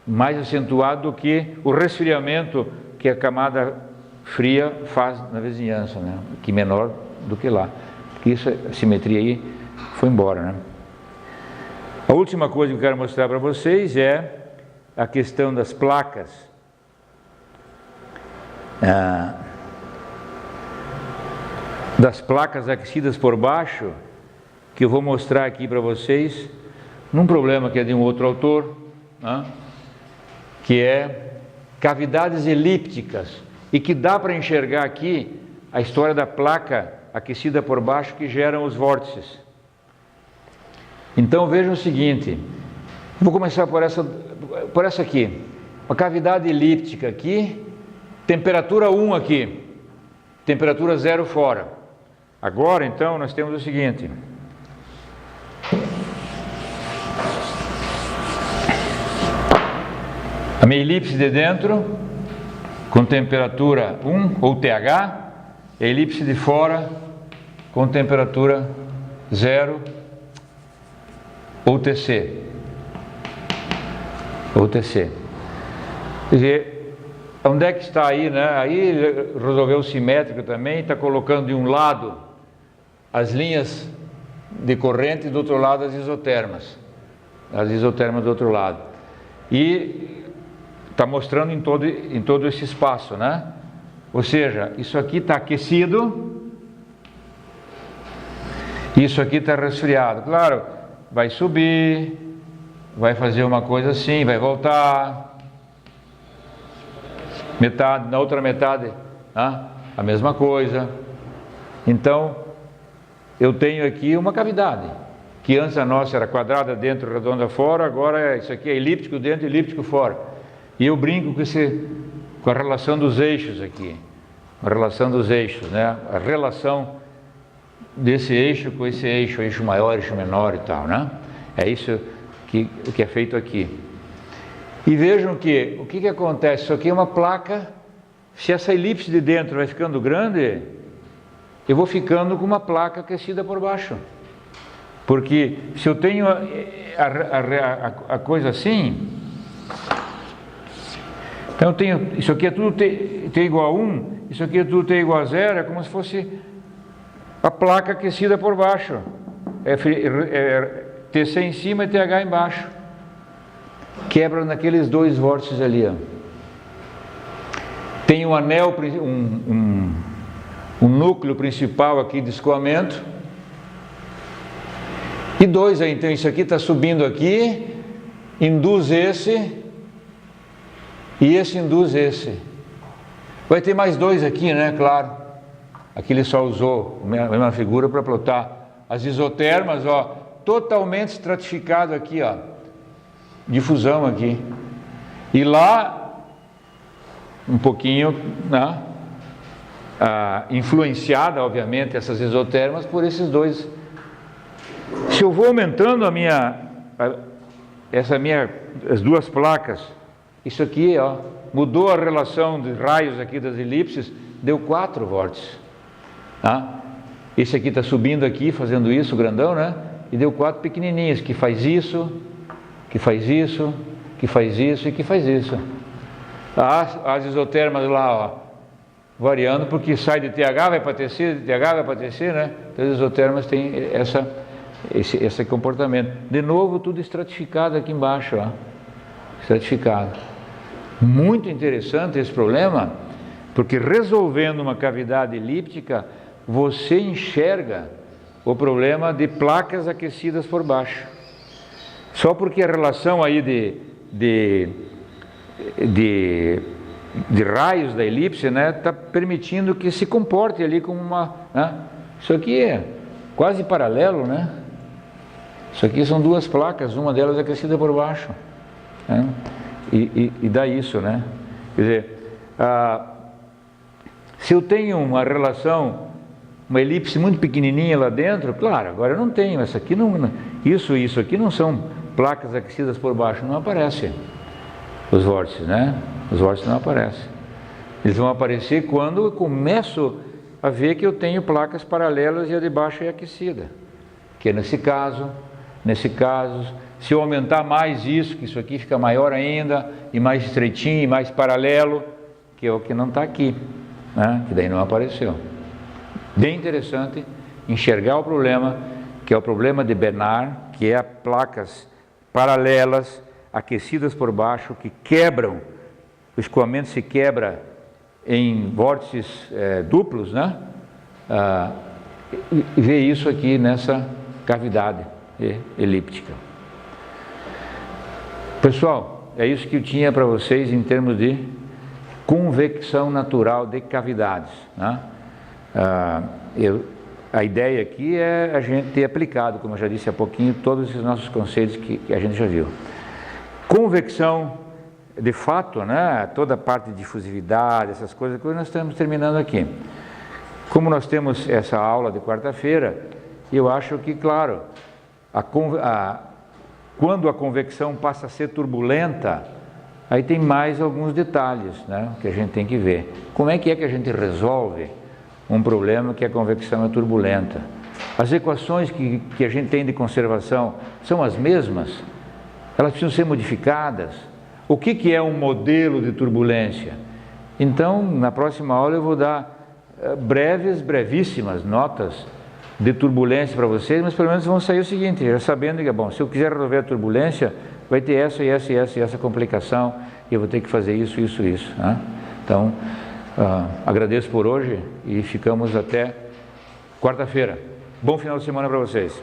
mais acentuado do que o resfriamento que a camada fria faz na vizinhança, né? Que menor do que lá. Porque isso, a simetria aí foi embora, né? A última coisa que eu quero mostrar para vocês é a questão das placas. Das placas aquecidas por baixo, que eu vou mostrar aqui para vocês, num problema que é de um outro autor, né? Que é cavidades elípticas, e que dá para enxergar aqui a história da placa aquecida por baixo que geram os vórtices. Então vejam o seguinte, vou começar por essa aqui, uma cavidade elíptica aqui, Temperatura 1 aqui, temperatura 0 fora. Agora, então, nós temos o seguinte. A minha elipse de dentro, com temperatura 1, ou TH, e a elipse de fora, com temperatura 0, ou TC. Ou TC. Quer dizer, onde é que está aí, né? Aí ele resolveu o simétrico também, está colocando de um lado as linhas de corrente e do outro lado as isotermas. As isotermas do outro lado. E está mostrando em todo esse espaço, né? Ou seja, isso aqui está aquecido, isso aqui está resfriado. Claro, vai subir, vai fazer uma coisa assim, vai voltar. Metade, na outra metade, a mesma coisa. Então, eu tenho aqui uma cavidade, que antes a nossa era quadrada dentro, redonda fora, agora isso aqui é elíptico dentro, elíptico fora. E eu brinco com a relação dos eixos aqui, a relação dos eixos, né? A relação desse eixo com esse eixo maior, eixo menor e tal, né? É isso que é feito aqui. E vejam que, o que acontece? Isso aqui é uma placa, se essa elipse de dentro vai ficando grande, eu vou ficando com uma placa aquecida por baixo. Porque se eu tenho a coisa assim, então eu tenho, isso aqui é tudo T igual a 1, isso aqui é tudo T igual a 0, é como se fosse a placa aquecida por baixo. TC em cima e TH embaixo. Quebra naqueles dois vórtices ali, ó. Tem um anel, um núcleo principal aqui de escoamento. E dois aí, então isso aqui está subindo aqui, induz esse, e esse induz esse. Vai ter mais dois aqui, né? Claro. Aqui ele só usou a mesma figura para plotar as isotermas, ó, totalmente estratificado aqui, ó. Difusão aqui. E lá, um pouquinho, né? Influenciada, obviamente, essas isotermas por esses dois. Se eu vou aumentando as duas placas, isso aqui, ó, mudou a relação de raios aqui das elipses, deu 4 vórtices. Tá? Esse aqui está subindo aqui, fazendo isso, grandão, né? E deu 4 pequenininhos, que faz isso, que faz isso, que faz isso e que faz isso. As isotermas lá, ó, variando, porque sai de TH, vai para TC, de TH vai para TC, né? Então as isotermas têm esse comportamento. De novo, tudo estratificado aqui embaixo, ó. Estratificado. Muito interessante esse problema, porque resolvendo uma cavidade elíptica, você enxerga o problema de placas aquecidas por baixo. Só porque a relação aí de raios da elipse, né, está permitindo que se comporte ali como uma... Né? Isso aqui é quase paralelo, né? Isso aqui são duas placas, uma delas é aquecida por baixo. Né? E dá isso, né? Quer dizer, se eu tenho uma relação, uma elipse muito pequenininha lá dentro, claro, agora eu não tenho, essa aqui não, isso aqui não são placas aquecidas por baixo, não aparece os vórtices, né? Os vórtices não aparecem. Eles vão aparecer quando eu começo a ver que eu tenho placas paralelas e a de baixo é aquecida, que é nesse caso, se eu aumentar mais isso, que isso aqui fica maior ainda, e mais estreitinho, e mais paralelo, que é o que não está aqui, né? Que daí não apareceu. Bem interessante enxergar o problema, que é o problema de Bernard, que é placas paralelas, aquecidas por baixo, que quebram, o escoamento se quebra em vórtices duplos, né? E ver isso aqui nessa cavidade elíptica. Pessoal, é isso que eu tinha para vocês em termos de convecção natural de cavidades, né? A ideia aqui é a gente ter aplicado, como eu já disse há pouquinho, todos esses nossos conceitos que a gente já viu. Convecção de fato, né, toda a parte de difusividade, essas coisas que nós estamos terminando aqui. Como nós temos essa aula de quarta-feira, eu acho que, claro, quando a convecção passa a ser turbulenta, aí tem mais alguns detalhes, né, que a gente tem que ver. Como é que a gente resolve um problema que a convecção é turbulenta? As equações que a gente tem de conservação são as mesmas? Elas precisam ser modificadas? O que é um modelo de turbulência? Então, na próxima aula eu vou dar brevíssimas notas de turbulência para vocês, mas pelo menos vão sair o seguinte, já sabendo que, bom, se eu quiser resolver a turbulência, vai ter essa e essa e essa e essa complicação, e eu vou ter que fazer isso, isso, isso, né? Então, agradeço por hoje e ficamos até quarta-feira. Bom final de semana para vocês.